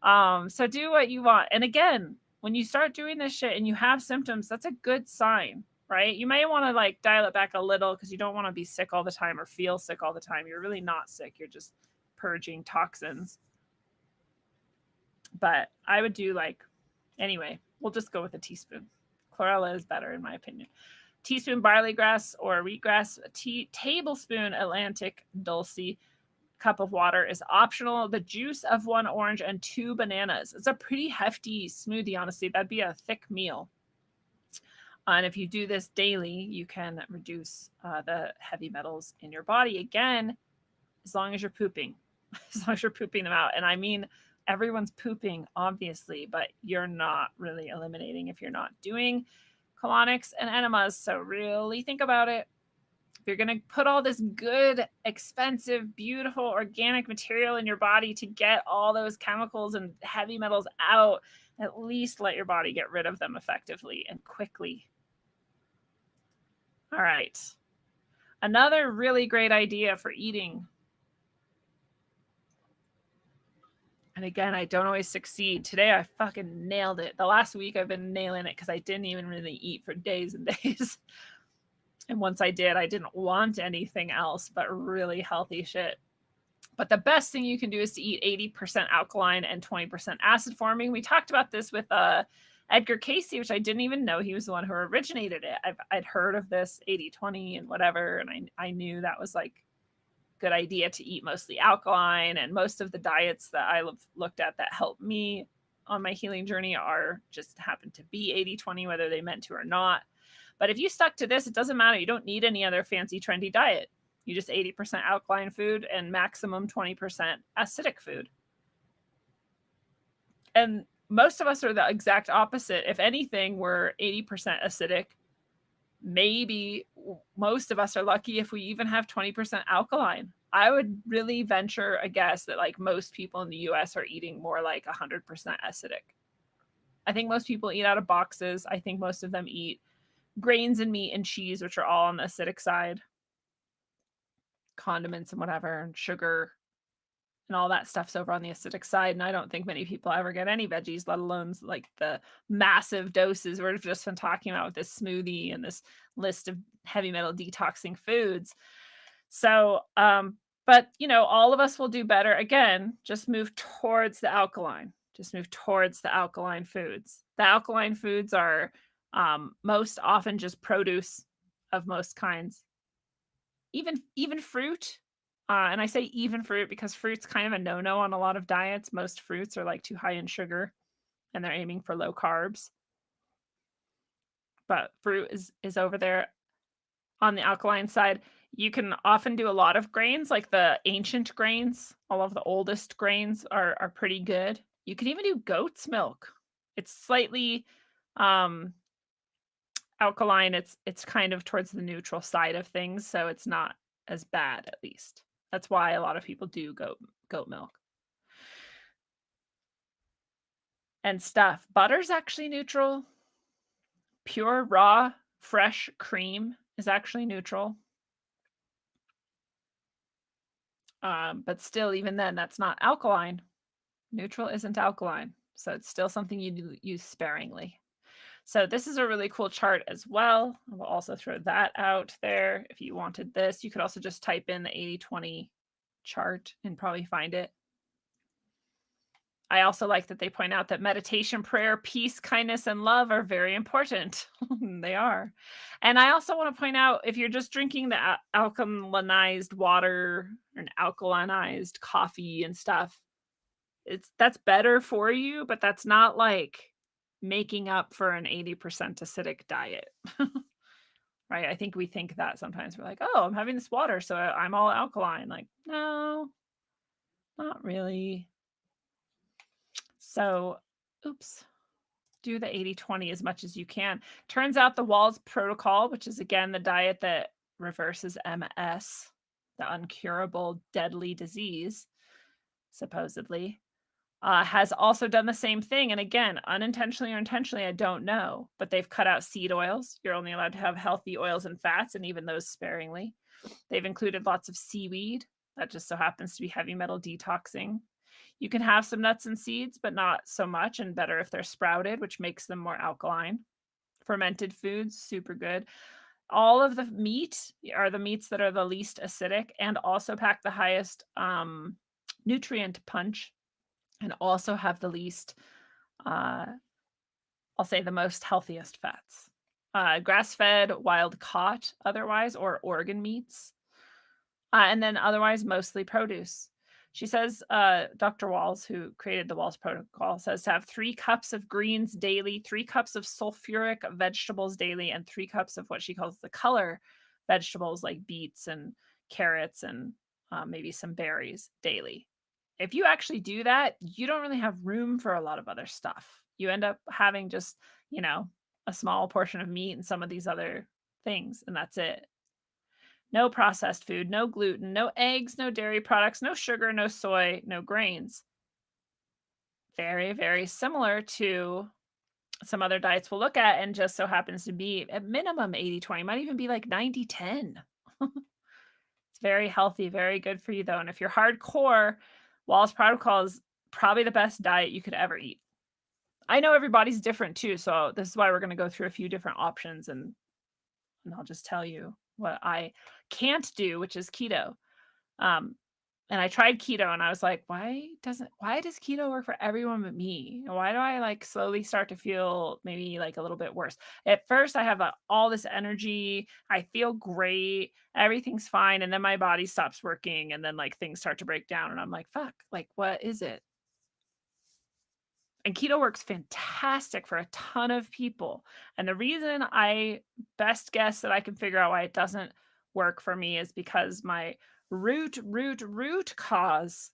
so do what you want. And again, when you start doing this shit and you have symptoms, that's a good sign, right? You may want to like dial it back a little because you don't want to be sick all the time or feel sick all the time. You're really not sick. You're just purging toxins. But I would do like, anyway, we'll just go with a teaspoon. Chlorella is better in my opinion. Teaspoon barley grass or wheatgrass, a tablespoon Atlantic Dulce, cup of water is optional. The juice of 1 orange and 2 bananas. It's a pretty hefty smoothie, honestly. That'd be a thick meal. And if you do this daily, you can reduce the heavy metals in your body. Again, as long as you're pooping, as long as you're pooping them out. And I mean, everyone's pooping, obviously, but you're not really eliminating if you're not doing colonics and enemas. So really think about it. If you're going to put all this good, expensive, beautiful, organic material in your body to get all those chemicals and heavy metals out, at least let your body get rid of them effectively and quickly. All right. Another really great idea for eating. And again, I don't always succeed. Today, I fucking nailed it. The last week, I've been nailing it because I didn't even really eat for days and days. And once I did, I didn't want anything else but really healthy shit. But the best thing you can do is to eat 80% alkaline and 20% acid forming. We talked about this with Edgar Cayce, which I didn't even know he was the one who originated it. I'd heard of this 80-20 and whatever, and I knew that was like a good idea to eat mostly alkaline. And most of the diets that I looked at that helped me on my healing journey are just happen to be 80-20, whether they meant to or not. But if you stuck to this, it doesn't matter. You don't need any other fancy, trendy diet. You just 80% alkaline food and maximum 20% acidic food. And most of us are the exact opposite. If anything, we're 80% acidic. Maybe most of us are lucky if we even have 20% alkaline. I would really venture a guess that like most people in the US are eating more like 100% acidic. I think most people eat out of boxes. I think most of them eat grains and meat and cheese, which are all on the acidic side. Condiments and whatever, and sugar. and all that stuff's over on the acidic side, and I don't think many people ever get any veggies, let alone like the massive doses we've just been talking about with this smoothie and this list of heavy metal detoxing foods. So, but all of us will do better. Again, just move towards the alkaline. Just move towards the alkaline foods. The alkaline foods are most often just produce of most kinds, even fruit. And I say even fruit because fruit's kind of a no-no on a lot of diets. Most fruits are like too high in sugar and they're aiming for low carbs. But fruit is over there on the alkaline side. You can often do a lot of grains, like the ancient grains. All of the oldest grains are pretty good. You can even do goat's milk. It's slightly um alkaline. It's kind of towards the neutral side of things, so it's not as bad at least. That's why a lot of people do goat milk and stuff. Butter's actually neutral. Pure raw fresh cream is actually neutral. But still, even then, that's not alkaline. Neutral isn't alkaline, so it's still something you use sparingly. So this is a really cool chart as well. I will also throw that out there if you wanted this. You could also just type in the 80-20 chart and probably find it. I also like that they point out that meditation, prayer, peace, kindness, and love are very important. They are. And I also want to point out if you're just drinking the alkalinized water and alkalinized coffee and stuff, that's better for you, but that's not like making up for an 80% acidic diet. Right? I think we think that sometimes we're like, "Oh, I'm having this water, so I'm all alkaline." Like, no, not really. So, oops, do the 80-20 as much as you can. Turns out the Wahls protocol, which is again the diet that reverses MS, the uncurable deadly disease, supposedly, has also done the same thing. And again, unintentionally or intentionally, I don't know, but they've cut out seed oils. You're only allowed to have healthy oils and fats, and even those sparingly. They've included lots of seaweed. That just so happens to be heavy metal detoxing. You can have some nuts and seeds, but not so much, and better if they're sprouted, which makes them more alkaline. Fermented foods, super good. All of the meat are the meats that are the least acidic and also pack the highest nutrient punch and also have the least, I'll say the most healthiest fats. Grass-fed, wild caught otherwise, or organ meats. And then otherwise mostly produce. She says, Dr. Wahls, who created the Wahls protocol, says to have 3 cups of greens daily, 3 cups of sulfuric vegetables daily, and 3 cups of what she calls the color vegetables like beets and carrots and maybe some berries daily. If you actually do that, you don't really have room for a lot of other stuff. You end up having just, a small portion of meat and some of these other things, and that's it. No processed food, no gluten, no eggs, no dairy products, no sugar, no soy, no grains. Very, very similar to some other diets we'll look at, and just so happens to be at minimum 80-20, might even be like 90-10. It's very healthy, very good for you though. And if you're hardcore, Wahls Protocol is probably the best diet you could ever eat. I know everybody's different too, so this is why we're going to go through a few different options, and I'll just tell you what I can't do, which is keto. Um, and I tried keto and I was like, why does keto work for everyone but me? Why do I like slowly start to feel maybe like a little bit worse? At first I have all this energy, I feel great, everything's fine, and then my body stops working and then like things start to break down and I'm like, fuck, like what is it? And keto works fantastic for a ton of people. And the reason I best guess that I can figure out why it doesn't work for me is because my root cause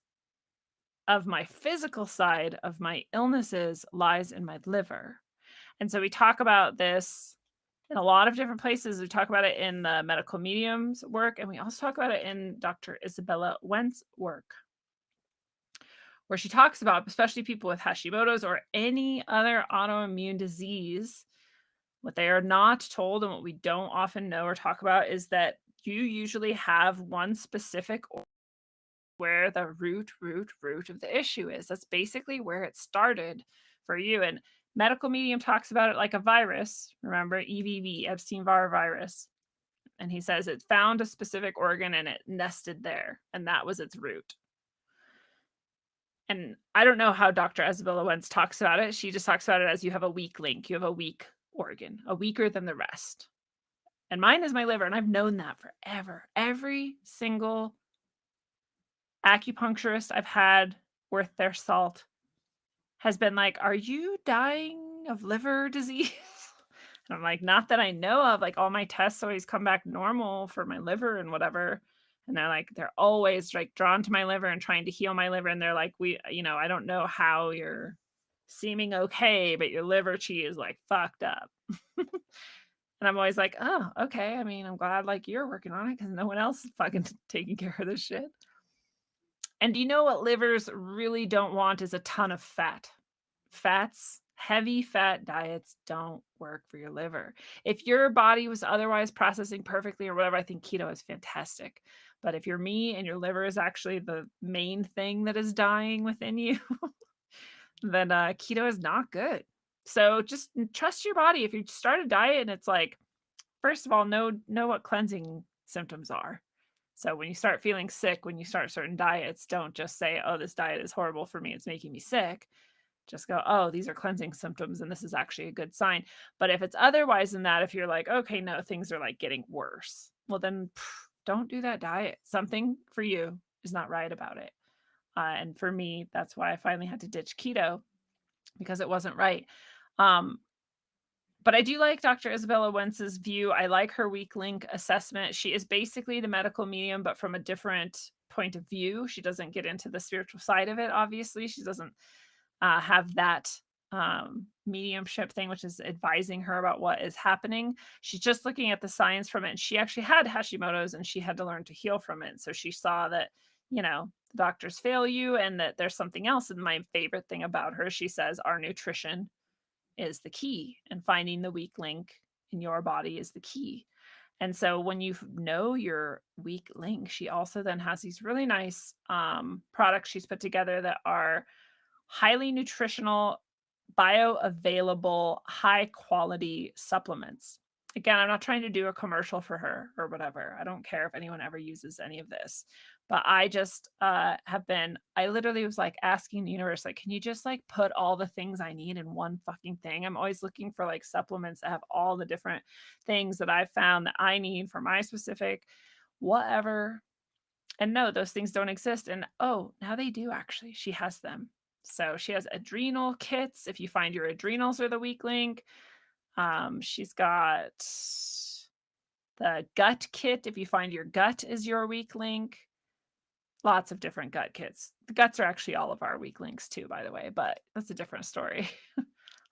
of my physical side of my illnesses lies in my liver. And so we talk about this in a lot of different places. We talk about it in the medical mediums work, and we also talk about it in Dr. Isabella Wentz work, where she talks about, especially people with Hashimoto's or any other autoimmune disease, what they are not told and what we don't often know or talk about is that you usually have one specific where the root of the issue is. That's basically where it started for you. And medical medium talks about it like a virus. Remember EBV, Epstein-Barr virus. And he says it found a specific organ and it nested there, and that was its root. And I don't know how Dr. Isabella Wentz talks about it. She just talks about it as you have a weak link. You have a weak organ, a weaker than the rest. And mine is my liver, and I've known that forever. Every single acupuncturist I've had worth their salt has been like, "Are you dying of liver disease?" And I'm like, "Not that I know of." Like, all my tests always come back normal for my liver and whatever. And they're always like drawn to my liver and trying to heal my liver. And they're like, I don't know how you're seeming okay, but your liver chi is like fucked up. And I'm always like, oh, okay. I mean, I'm glad like you're working on it because no one else is fucking taking care of this shit. And do you know what livers really don't want is a ton of fat? Heavy fat diets don't work for your liver. If your body was otherwise processing perfectly or whatever, I think keto is fantastic. But if you're me and your liver is actually the main thing that is dying within you, then keto is not good. So just trust your body. If you start a diet and it's like, first of all, know what cleansing symptoms are. So when you start feeling sick, when you start certain diets, don't just say, "Oh, this diet is horrible for me. It's making me sick." Just go, "Oh, these are cleansing symptoms, and this is actually a good sign." But if it's otherwise than that, if you're like, "Okay, no, things are like getting worse," well, then don't do that diet. Something for you is not right about it. And for me, that's why I finally had to ditch keto because it wasn't right. Um, but I do like Dr. Isabella Wentz's view. I like her weak link assessment. She is basically the medical medium, but from a different point of view. She doesn't get into the spiritual side of it, obviously. She doesn't have that mediumship thing, which is advising her about what is happening. She's just looking at the science from it. And she actually had Hashimoto's and she had to learn to heal from it. So she saw that, the doctors fail you and that there's something else. And my favorite thing about her, she says, our nutrition is the key, and finding the weak link in your body is the key. And so when you know your weak link, she also then has these really nice products she's put together that are highly nutritional, bioavailable, high quality supplements. Again, I'm not trying to do a commercial for her or whatever. I don't care if anyone ever uses any of this. But I just I literally was like asking the universe, like, can you just like put all the things I need in one fucking thing? I'm always looking for like supplements that have all the different things that I've found that I need for my specific whatever. And no, those things don't exist. And oh, now they do actually. She has them. So she has adrenal kits if you find your adrenals are the weak link. She's got the gut kit if you find your gut is your weak link. Lots of different gut kits. The guts are actually all of our weak links too, by the way, but that's a different story.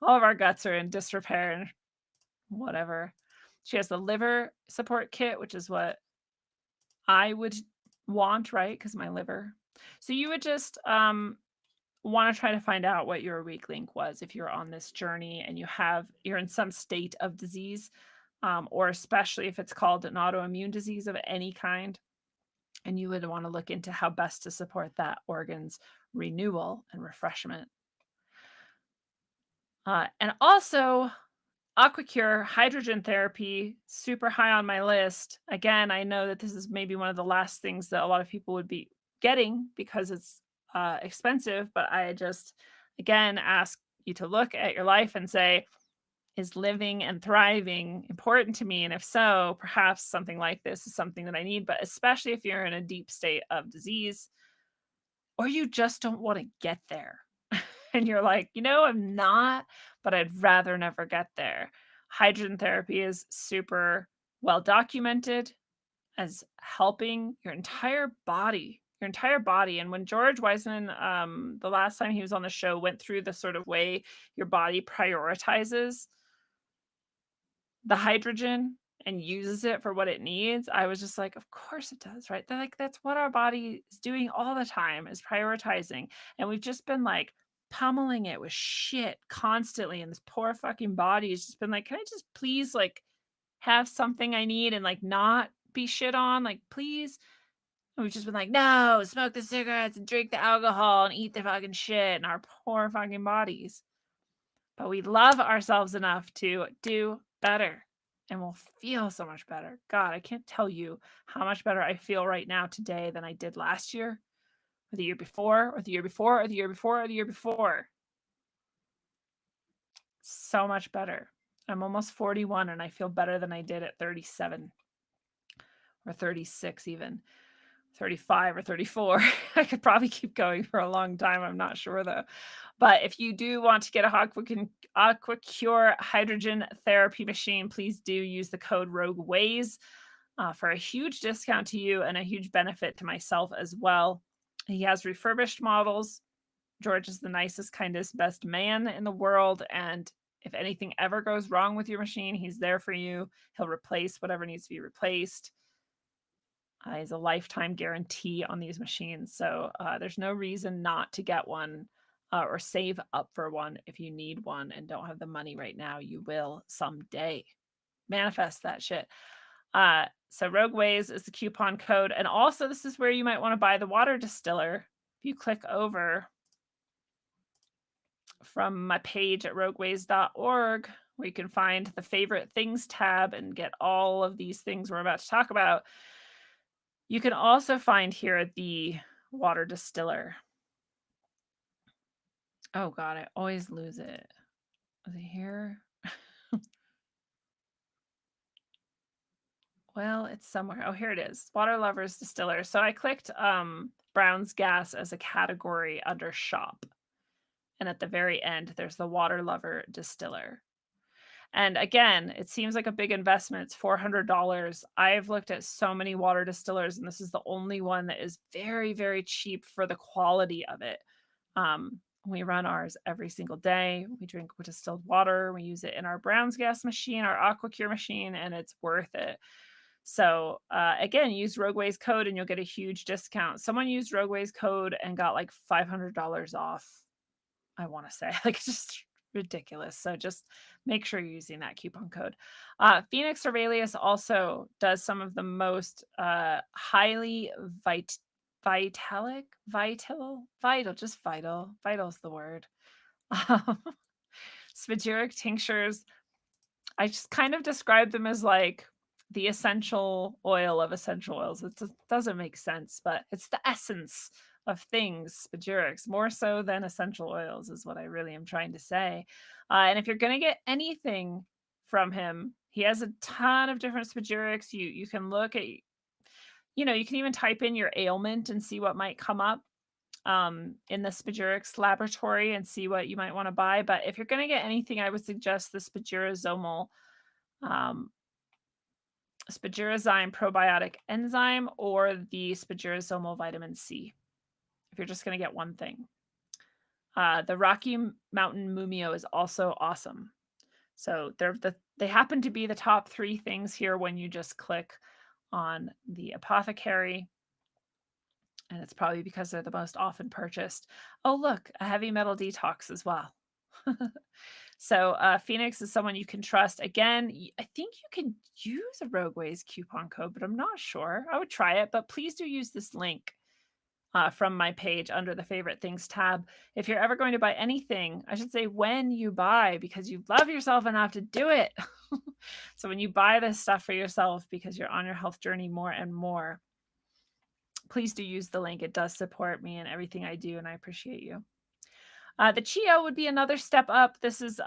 All of our guts are in disrepair and whatever. She has the liver support kit, which is what I would want, right? Because my liver. So you would just want to try to find out what your weak link was if you're on this journey and you're in some state of disease, or especially if it's called an autoimmune disease of any kind. And you would want to look into how best to support that organ's renewal and refreshment. And also, AquaCure hydrogen therapy, super high on my list. Again, I know that this is maybe one of the last things that a lot of people would be getting because it's expensive, but I just, again, ask you to look at your life and say, is living and thriving important to me? And if so, perhaps something like this is something that I need, but especially if you're in a deep state of disease or you just don't want to get there. And you're like, I'm not, but I'd rather never get there. Hydrogen therapy is super well documented as helping your entire body. And when George Wiseman, the last time he was on the show, went through the sort of way your body prioritizes the hydrogen and uses it for what it needs, I was just like, of course it does, right? That's what our body is doing all the time, is prioritizing. And we've just been like pummeling it with shit constantly. And this poor fucking body has just been like, can I just please like have something I need and like not be shit on? Like, please. And we've just been like, no, smoke the cigarettes and drink the alcohol and eat the fucking shit in our poor fucking bodies. But we love ourselves enough to do better and we'll feel so much better. God, I can't tell you how much better I feel right now today than I did last year, or the year before, or the year before, or the year before, or the year before. So much better. I'm almost 41 and I feel better than I did at 37 or 36 even. 35 or 34. I could probably keep going for a long time. I'm not sure though. But if you do want to get a AquaCure hydrogen therapy machine, please do use the code RogueWays for a huge discount to you and a huge benefit to myself as well. He has refurbished models. George is the nicest, kindest, best man in the world. And if anything ever goes wrong with your machine, he's there for you. He'll replace whatever needs to be replaced. Is a lifetime guarantee on these machines. So there's no reason not to get one or save up for one if you need one and don't have the money right now. You will someday. Manifest that shit. So RogueWays is the coupon code. And also, this is where you might want to buy the water distiller. If you click over from my page at rogueways.org, where you can find the favorite things tab and get all of these things we're about to talk about. You can also find here the water distiller. Oh God, I always lose it. Is it here? Well, it's somewhere. Oh, here it is. Water Lovers Distiller. So I clicked Brown's Gas as a category under shop. And at the very end, there's the Water Lover Distiller. And again, it seems like a big investment. It's $400. I've looked at so many water distillers, and this is the only one that is very, very cheap for the quality of it. We run ours every single day. We drink distilled water. We use it in our Brown's Gas machine, our AquaCure machine, and it's worth it. So again, use RogueWays code and you'll get a huge discount. Someone used RogueWays code and got like $500 off. I want to say like it's just ridiculous. So just make sure you're using that coupon code. Phoenix Aurelius also does some of the most highly vital's the word. Spagyric tinctures. I just kind of describe them as like the essential oil of essential oils. It doesn't make sense, but it's the essence of things, spagyrics, more so than essential oils is what I really am trying to say. And if you're going to get anything from him, he has a ton of different spagyrics. You can look at, you can even type in your ailment and see what might come up in the spagyrics laboratory and see what you might want to buy. But if you're going to get anything, I would suggest the Spagyrizomal Spagyrizyme probiotic enzyme or the Spagyrizomal vitamin C. If you're just going to get one thing. The Rocky Mountain Mumio is also awesome. So they happen to be the top 3 things here when you just click on the apothecary. And it's probably because they're the most often purchased. Oh, look, a heavy metal detox as well. So Phoenix is someone you can trust. Again, I think you can use a RogueWays coupon code, but I'm not sure. I would try it, but please do use this link from my page under the favorite things tab. If you're ever going to buy anything, I should say when you buy, because you love yourself enough to do it. So when you buy this stuff for yourself, because you're on your health journey more and more, please do use the link. It does support me and everything I do, and I appreciate you. The Chio would be another step up. This is,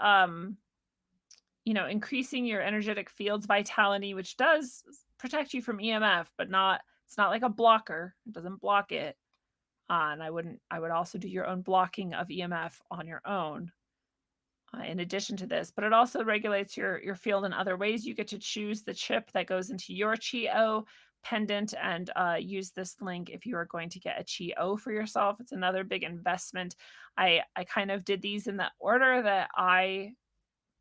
increasing your energetic field's vitality, which does protect you from EMF, but it's not like a blocker. It doesn't block it. And I would also do your own blocking of EMF on your own. In addition to this, but it also regulates your field in other ways. You get to choose the chip that goes into your Chio pendant and use this link if you are going to get a Chio for yourself. It's another big investment. I kind of did these in the order that I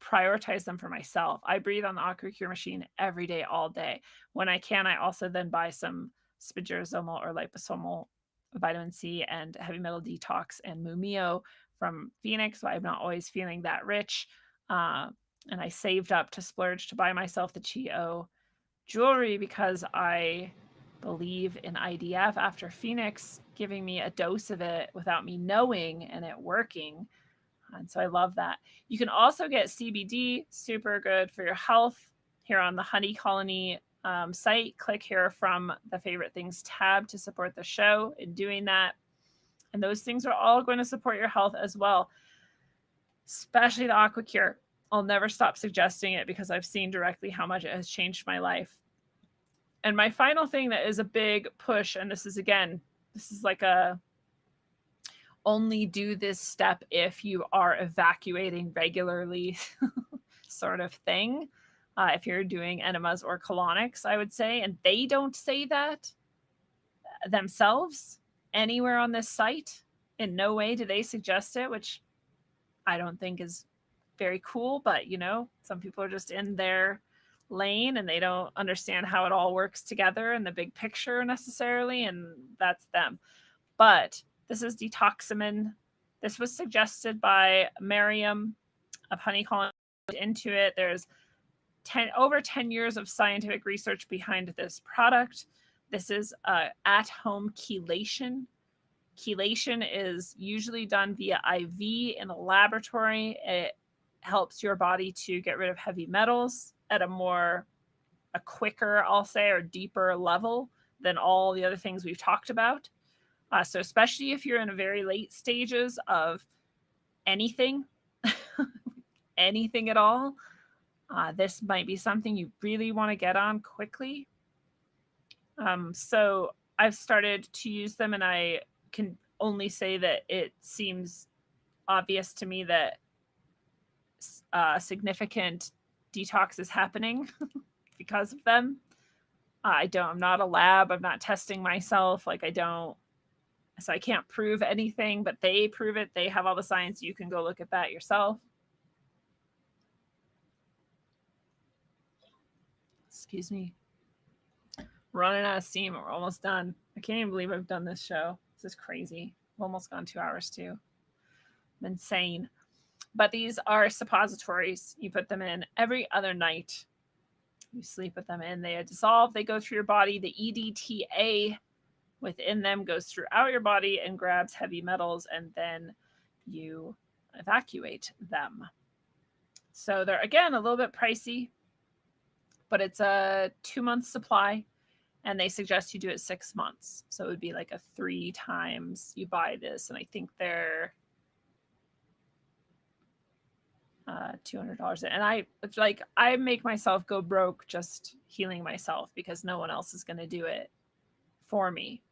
prioritize them for myself. I breathe on the AquaCure machine every day, all day. When I can, I also then buy some Spagyrizomal or liposomal vitamin C and heavy metal detox and Mumio from Phoenix. So I'm not always feeling that rich. And I saved up to splurge to buy myself the Chio jewelry because I believe in IDF after Phoenix giving me a dose of it without me knowing and it working. And so I love that. You can also get CBD, super good for your health, here on the Honey Colony site. Click here from the favorite things tab to support the show in doing that. And those things are all going to support your health as well, especially the AquaCure. I'll never stop suggesting it because I've seen directly how much it has changed my life. And my final thing that is a big push, and this is like a only do this step if you are evacuating regularly sort of thing. If you're doing enemas or colonics, I would say, and they don't say that themselves anywhere on this site. In no way do they suggest it, which I don't think is very cool, but some people are just in their lane and they don't understand how it all works together in the big picture necessarily, and that's them. But this is Detoxamin. This was suggested by Miriam of Honey Colony. Into it, there's over 10 years of scientific research behind this product. This is at-home chelation. Chelation is usually done via IV in a laboratory. It helps your body to get rid of heavy metals at a quicker, I'll say, or deeper level than all the other things we've talked about. So especially if you're in a very late stages of anything, anything at all, this might be something you really want to get on quickly. So I've started to use them, and I can only say that it seems obvious to me that significant detox is happening because of them. I'm not a lab. I'm not testing myself. So I can't prove anything, but they prove it. They have all the science. You can go look at that yourself. Excuse me. Running out of steam. We're almost done. I can't even believe I've done this show. This is crazy. I've almost gone 2 hours too. I'm insane. But these are suppositories. You put them in every other night. You sleep with them in. They dissolve. They go through your body. The EDTA within them goes throughout your body and grabs heavy metals, and then you evacuate them. So they're, again, a little bit pricey, but it's a 2-month supply, and they suggest you do it 6 months. So it would be like a 3 times you buy this, and I think they're $200. And I make myself go broke just healing myself because no one else is going to do it for me.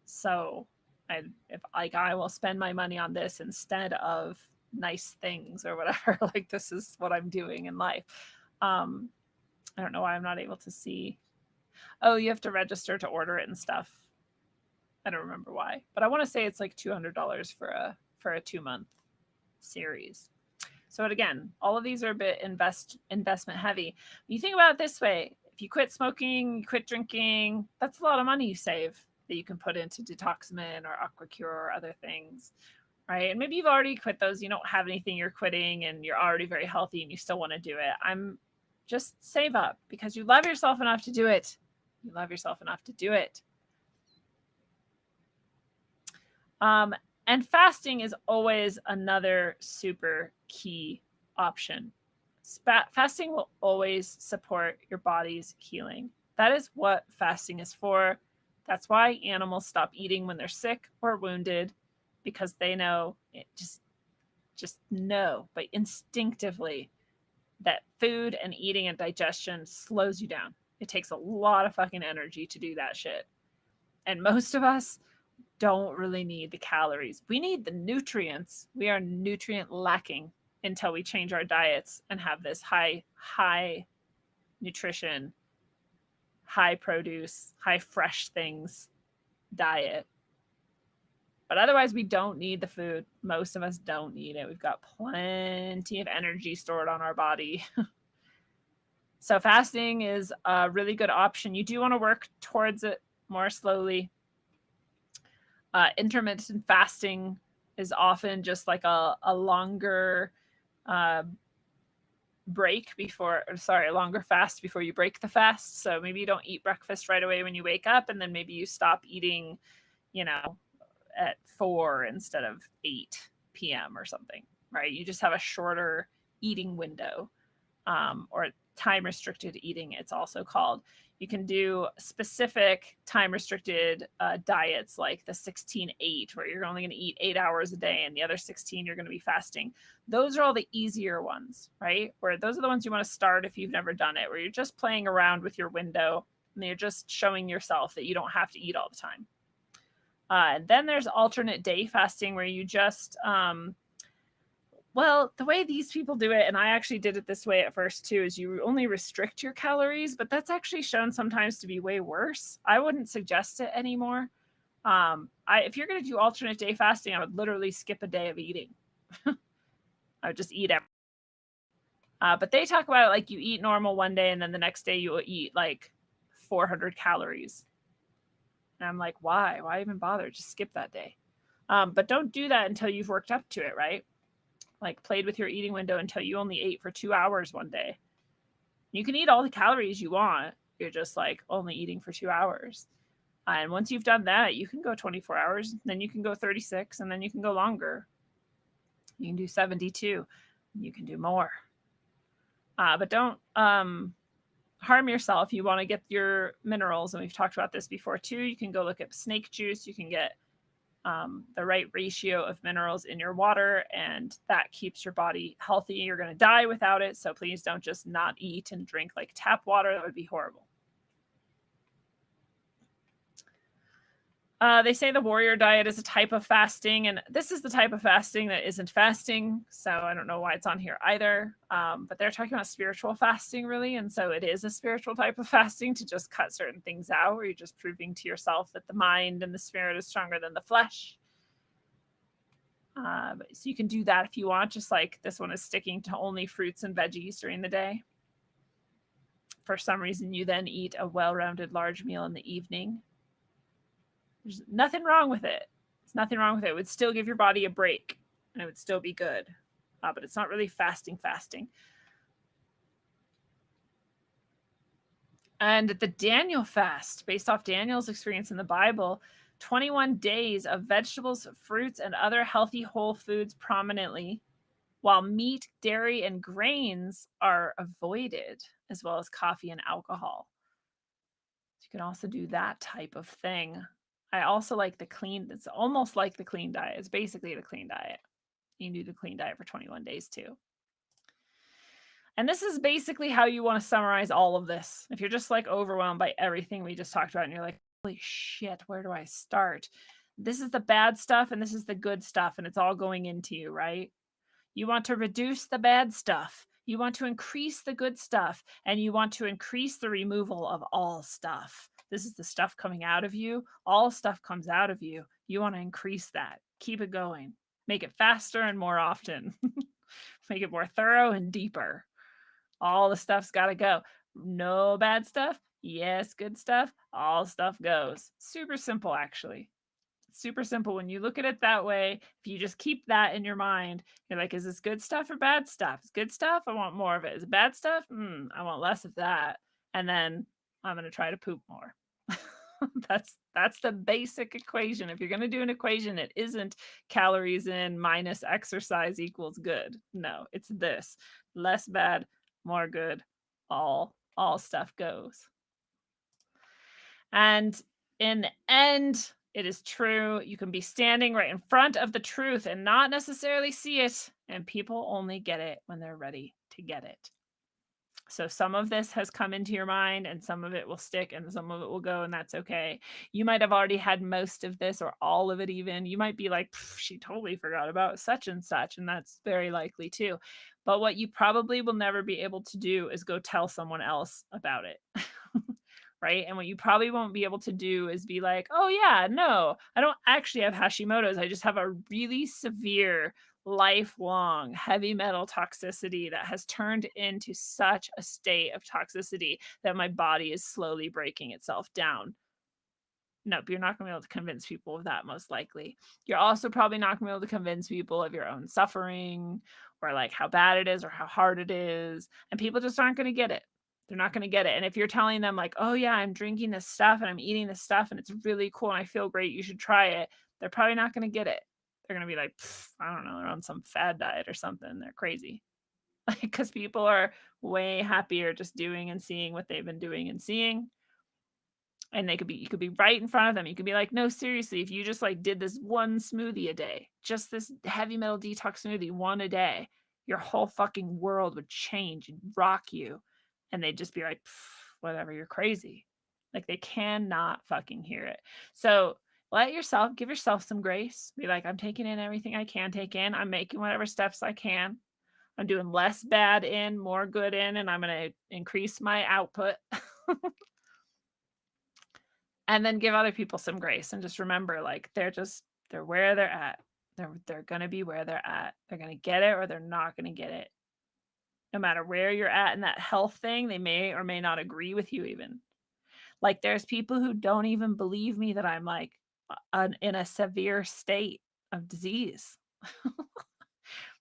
So I will spend my money on this instead of nice things or whatever. This is what I'm doing in life. I don't know why I'm not able to see. Oh, you have to register to order it and stuff. I don't remember why, but I want to say it's like $200 for a 2-month series. So again, all of these are a bit investment heavy. When you think about it this way, if you quit smoking, you quit drinking, that's a lot of money you save that you can put into Detoxamin or AquaCure or other things, right? And maybe you've already quit those. You don't have anything you're quitting and you're already very healthy and you still want to do it. Just save up because you love yourself enough to do it. You love yourself enough to do it. And fasting is always another super key option. Fasting will always support your body's healing. That is what fasting is for. That's why animals stop eating when they're sick or wounded, because they know, just know, but instinctively, that food and eating and digestion slows you down. It takes a lot of fucking energy to do that shit. And most of us don't really need the calories. We need the nutrients. We are nutrient lacking until we change our diets and have this high nutrition, high produce, high fresh things diet. But otherwise, we don't need the food. Most of us don't need it. We've got plenty of energy stored on our body. So fasting is a really good option. You do want to work towards it more slowly. Intermittent fasting is often just like a longer break before, or sorry, a longer fast before you break the fast. So maybe you don't eat breakfast right away when you wake up, and then maybe you stop eating, you know, at 4 instead of 8 p.m. or something, right? You just have a shorter eating window, or time restricted eating, it's also called. You can do specific time restricted diets like the 16-8, where you're only going to eat 8 hours a day and the other 16 you're going to be fasting. Those are all the easier ones, right? Where those are the ones you want to start if you've never done it, where you're just playing around with your window and you're just showing yourself that you don't have to eat all the time. Then there's alternate day fasting, where you just, well, the way these people do it, and I actually did it this way at first too, is you only restrict your calories, but that's actually shown sometimes to be way worse. I wouldn't suggest it anymore. If you're going to do alternate day fasting, I would literally skip a day of eating. I would just eat everything. But they talk about it like you eat normal one day and then the next day you will eat like 400 calories. And I'm like, why? Why even bother? Just skip that day. But don't do that until you've worked up to it, right? Like played with your eating window until you only ate for 2 hours one day. You can eat all the calories you want. You're just like only eating for 2 hours. And once you've done that, you can go 24 hours, then you can go 36, and then you can go longer. You can do 72. You can do more. But don't harm yourself. You want to get your minerals, and we've talked about this before too. You can go look at snake juice. You can get the right ratio of minerals in your water, and that keeps your body healthy. You're going to die without it, so please don't just not eat and drink like tap water. That would be horrible. They say the warrior diet is a type of fasting, and this is the type of fasting that isn't fasting, so I don't know why it's on here either. But they're talking about spiritual fasting, really, and so it is a spiritual type of fasting to just cut certain things out, where you're just proving to yourself that the mind and the spirit is stronger than the flesh. So you can do that if you want, just like this one is sticking to only fruits and veggies during the day. For some reason, you then eat a well-rounded large meal in the evening. There's nothing wrong with it. There's nothing wrong with it. It would still give your body a break, and it would still be good. But it's not really fasting. And the Daniel fast, based off Daniel's experience in the Bible, 21 days of vegetables, fruits, and other healthy whole foods prominently, while meat, dairy, and grains are avoided, as well as coffee and alcohol. So you can also do that type of thing. I also like the clean. It's almost like the clean diet. It's basically the clean diet. You can do the clean diet for 21 days too. And this is basically how you want to summarize all of this. If you're just like overwhelmed by everything we just talked about and you're like, holy shit, where do I start? This is the bad stuff and this is the good stuff, and it's all going into you, right? You want to reduce the bad stuff. You want to increase the good stuff, and you want to increase the removal of all stuff. This is the stuff coming out of you. All stuff comes out of you. You want to increase that. Keep it going. Make it faster and more often. Make it more thorough and deeper. All the stuff's got to go. No bad stuff. Yes, good stuff. All stuff goes. Super simple, actually. Super simple. When you look at it that way, if you just keep that in your mind, you're like, is this good stuff or bad stuff? Is good stuff? I want more of it. Is it bad stuff? I want less of that. And then I'm going to try to poop more. That's the basic equation. If you're going to do an equation, it isn't calories in minus exercise equals good. No, it's this. Less bad, more good. All stuff goes. And in the end, it is true. You can be standing right in front of the truth and not necessarily see it. And people only get it when they're ready to get it. So some of this has come into your mind and some of it will stick and some of it will go, and that's okay. You might have already had most of this or all of it even. You might be like, she totally forgot about such and such, and that's very likely too. But what you probably will never be able to do is go tell someone else about it. Right? And what you probably won't be able to do is be like, oh yeah, no, I don't actually have Hashimoto's. I just have a really severe lifelong heavy metal toxicity that has turned into such a state of toxicity that my body is slowly breaking itself down. Nope, you're not going to be able to convince people of that, most likely. You're also probably not going to be able to convince people of your own suffering, or like how bad it is or how hard it is. And people just aren't going to get it. They're not going to get it. And if you're telling them, like, oh, yeah, I'm drinking this stuff and I'm eating this stuff and it's really cool and I feel great, you should try it, they're probably not going to get it. They're going to be like, I don't know, they're on some fad diet or something. They're crazy. Because people are way happier just doing and seeing what they've been doing and seeing. And you could be right in front of them. You could be like, no, seriously, if you just like did this one smoothie a day, just this heavy metal detox smoothie, one a day, your whole fucking world would change and rock you. And they'd just be like, whatever, you're crazy. Like, they cannot fucking hear it. So give yourself some grace. Be like, I'm taking in everything I can take in. I'm making whatever steps I can. I'm doing less bad in, more good in, and I'm going to increase my output. And then give other people some grace, and just remember, like, they're where they're at. They're going to be where they're at. They're going to get it or they're not going to get it. No matter where you're at in that health thing, they may or may not agree with you even. Like, there's people who don't even believe me that I'm like in a severe state of disease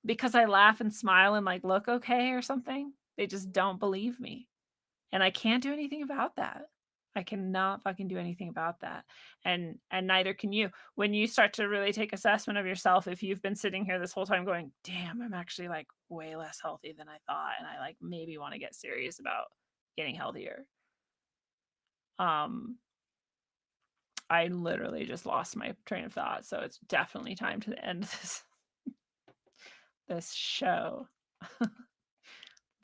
because I laugh and smile and like look okay or something. They just don't believe me. And I can't do anything about that. I cannot fucking do anything about that. And neither can you. When you start to really take assessment of yourself, if you've been sitting here this whole time going, damn, I'm actually like way less healthy than I thought, and I like maybe want to get serious about getting healthier. I literally just lost my train of thought, so it's definitely time to end this show.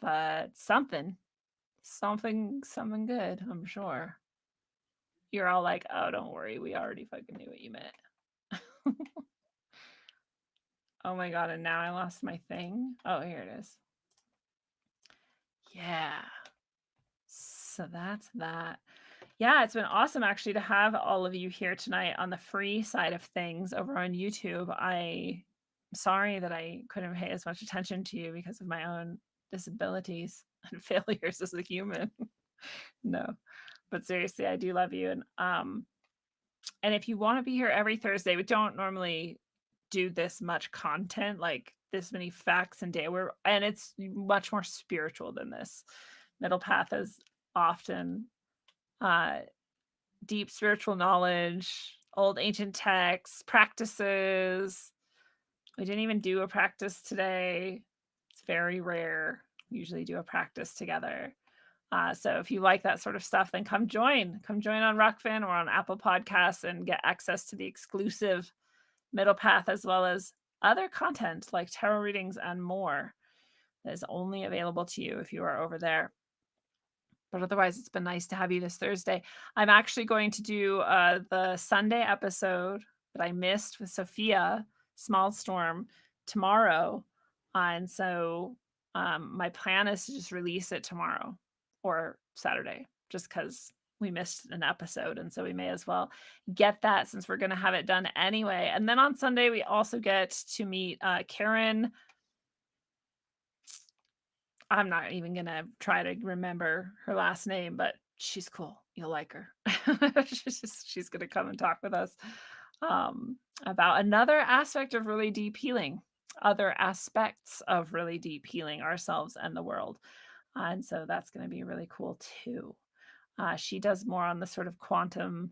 But something good, I'm sure. You're all like, oh, don't worry, we already fucking knew what you meant. Oh my god, and now I lost my thing. Oh, here it is. Yeah. So that's that. Yeah, it's been awesome actually to have all of you here tonight on the free side of things over on YouTube. I'm sorry that I couldn't pay as much attention to you because of my own disabilities and failures as a human. No. But seriously, I do love you. And if you want to be here every Thursday, we don't normally do this much content, like this many facts and day, and it's much more spiritual than this. Middle Path is often deep spiritual knowledge, old ancient texts, practices. We didn't even do a practice today. It's very rare. We usually do a practice together. So if you like that sort of stuff, then come join on Rockfin or on Apple Podcasts and get access to the exclusive Middle Path, as well as other content like tarot readings and more that is only available to you if you are over there. But otherwise, it's been nice to have you this Thursday. I'm actually going to do the Sunday episode that I missed with Sophia Small Storm tomorrow. And so my plan is to just release it tomorrow or Saturday, just because we missed an episode. And so we may as well get that since we're going to have it done anyway. And then on Sunday, we also get to meet Karen. I'm not even going to try to remember her last name, but she's cool. You'll like her. she's going to come and talk with us about another aspect of really deep healing, other aspects of really deep healing ourselves and the world. And so that's going to be really cool too. She does more on the sort of quantum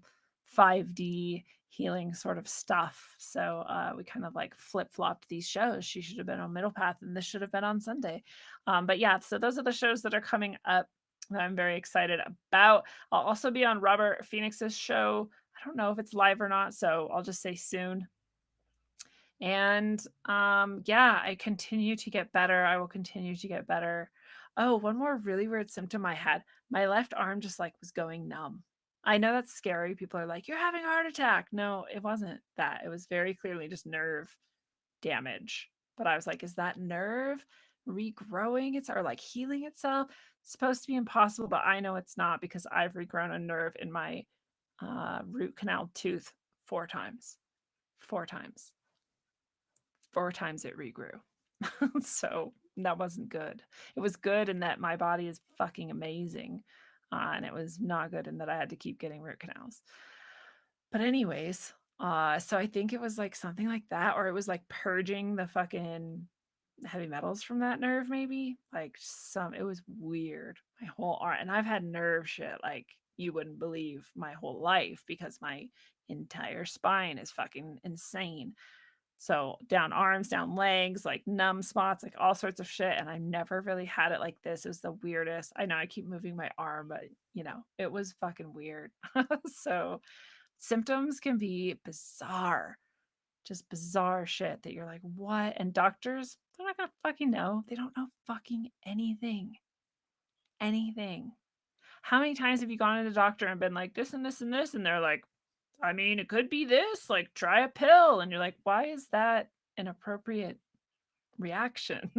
5D healing sort of stuff. So we kind of like flip-flopped these shows. She should have been on Middle Path and this should have been on Sunday. But yeah, so those are the shows that are coming up that I'm very excited about. I'll also be on Robert Phoenix's show. I don't know if it's live or not, so I'll just say soon. And yeah, I continue to get better. I will continue to get better. Oh, one more really weird symptom I had. My left arm just like was going numb. I know that's scary. People are like, you're having a heart attack. No, it wasn't that. It was very clearly just nerve damage. But I was like, is that nerve regrowing or like healing itself? It's supposed to be impossible, but I know it's not because I've regrown a nerve in my root canal tooth 4 times. 4 times. 4 times it regrew. So that wasn't good. It was good in that my body is fucking amazing. And it was not good in that I had to keep getting root canals. But anyways, so I think it was like something like that, or it was like purging the fucking heavy metals from that nerve, maybe. Like it was weird. My whole arm, and I've had nerve shit like you wouldn't believe my whole life because my entire spine is fucking insane. So down arms, down legs, like numb spots, like all sorts of shit. And I never really had it like this. It was the weirdest. I know I keep moving my arm, but it was fucking weird. So symptoms can be bizarre, just bizarre shit that you're like, what? And doctors, they're not gonna fucking know. They don't know fucking anything. Anything. How many times have you gone to the doctor and been like, this and this and this? And they're like, I mean, it could be this, like try a pill. And you're like, why is that an appropriate reaction?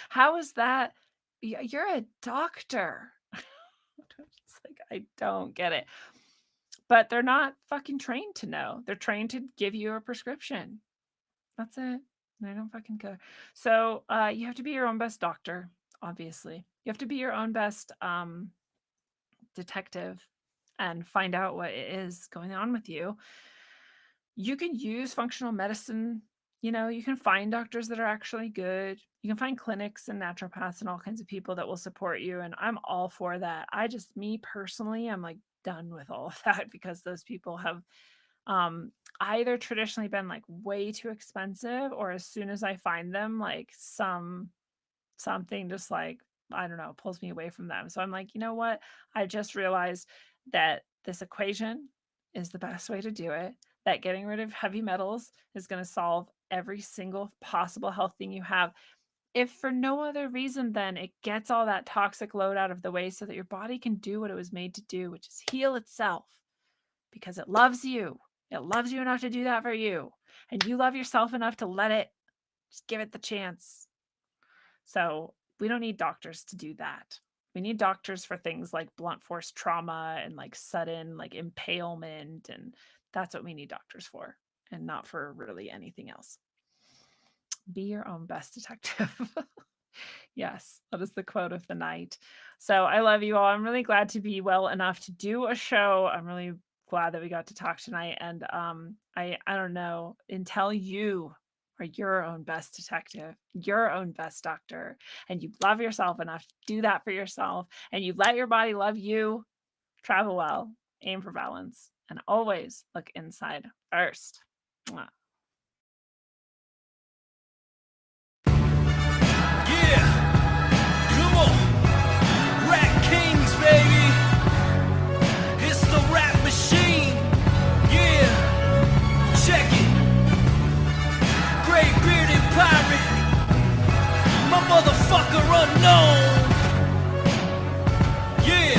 How is that? You're a doctor. It's like, I don't get it. But they're not fucking trained to know. They're trained to give you a prescription. That's it. They don't fucking care. So you have to be your own best doctor, obviously. You have to be your own best detective and find out what is going on with you. You can use functional medicine. You can find doctors that are actually good. You can find clinics and naturopaths and all kinds of people that will support you. And I'm all for that. Me personally, I'm like done with all of that because those people have either traditionally been like way too expensive, or as soon as I find them, like something just like, I don't know, pulls me away from them. So I'm like, you know what? I just realized that this equation is the best way to do it, that getting rid of heavy metals is going to solve every single possible health thing you have. If for no other reason, then it gets all that toxic load out of the way so that your body can do what it was made to do, which is heal itself, because it loves you. It loves you enough to do that for you. And you love yourself enough to let it, just give it the chance. So we don't need doctors to do that. We need doctors for things like blunt force trauma and like sudden like impalement. And that's what we need doctors for, and not for really anything else. Be your own best detective. Yes, that is the quote of the night. So I love you all. I'm really glad to be well enough to do a show. I'm really glad that we got to talk tonight. And I don't know, until you are your own best detective, your own best doctor, and you love yourself enough to do that for yourself, and you let your body love you, travel well, aim for balance, and always look inside first. Mwah. Motherfucker unknown. Yeah,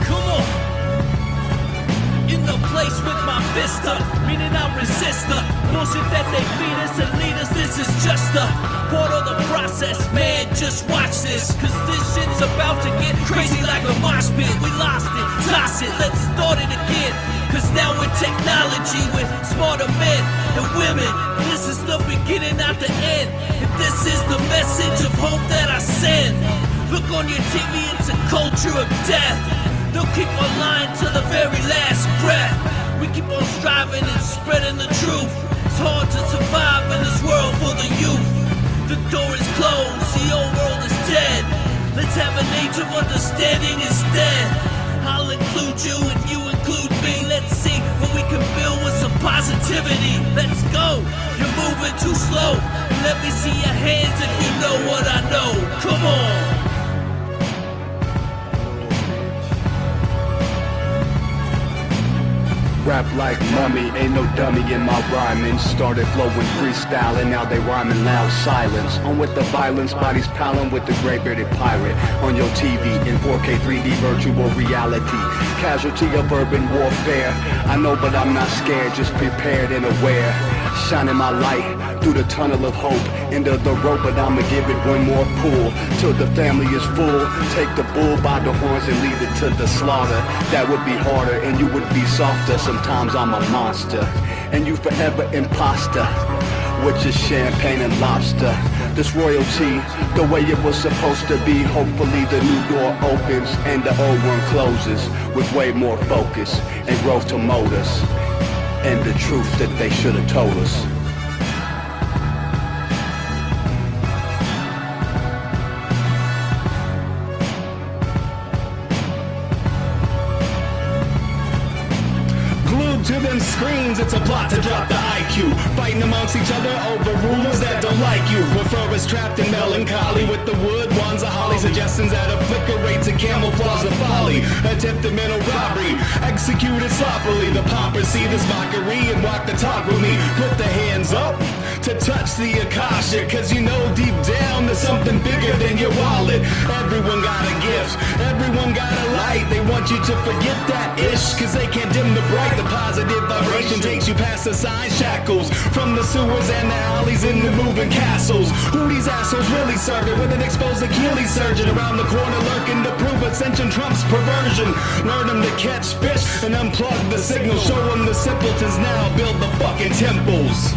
come on. In the place with my fist up, meaning I resist the bullshit that they feed us and lead us. This is just a part of the process, man. Just watch this, cause this shit's about to get crazy like a mosh pit. We lost it, toss it, let's start it again. Cause now with technology, with smarter men and women, this is the beginning, not the end. And this is the message of hope that I send. Look on your TV, it's a culture of death. They'll keep on lying to the very last breath. We keep on striving and spreading the truth. It's hard to survive in this world for the youth. The door is closed, the old world is dead. Let's have an age of understanding instead. I'll include you and you include me. Let's see what we can build with some positivity. Let's go, you're moving too slow. Let me see your hands if you know what I know. Come on. Rap like Mummy, ain't no dummy in my rhyming. Started flowing freestyling, now they rhyming loud silence. On with the violence, bodies piling with the gray-bearded pirate. On your TV in 4K 3D virtual reality. Casualty of urban warfare. I know but I'm not scared, just prepared and aware. Shining my light through the tunnel of hope. Into the rope, but I'ma give it one more pull. Till the family is full. Take the bull by the horns and lead it to the slaughter. That would be harder and you would be softer. Sometimes I'm a monster, and you forever imposter. which is champagne and lobster. This royalty, the way it was supposed to be. Hopefully the new door opens and the old one closes, with way more focus and growth to mold us, and the truth that they should have told us. To them screens, it's a plot to drop the IQ. Fighting amongst each other over rumors that don't like you. Prefer us trapped in melancholy with the wood wands of holly. Suggestions that a flicker rate to camouflage the folly. Attempted mental robbery, executed sloppily. The paupers see this mockery and walk the talk with me. Put the hands up to touch the Akasha, cause you know deep down there's something bigger than your wallet. Everyone got a gift, everyone got a light. They want you to forget that ish, cause they can't dim the bright. The positive vibration takes you past the sign shackles, from the sewers and the alleys in the moving castles. Who these assholes really serving with an exposed Achilles surgeon around the corner lurking to prove Ascension Trump's perversion? Learn them to catch fish and unplug the signal. Show them the simpletons now build the fucking temples.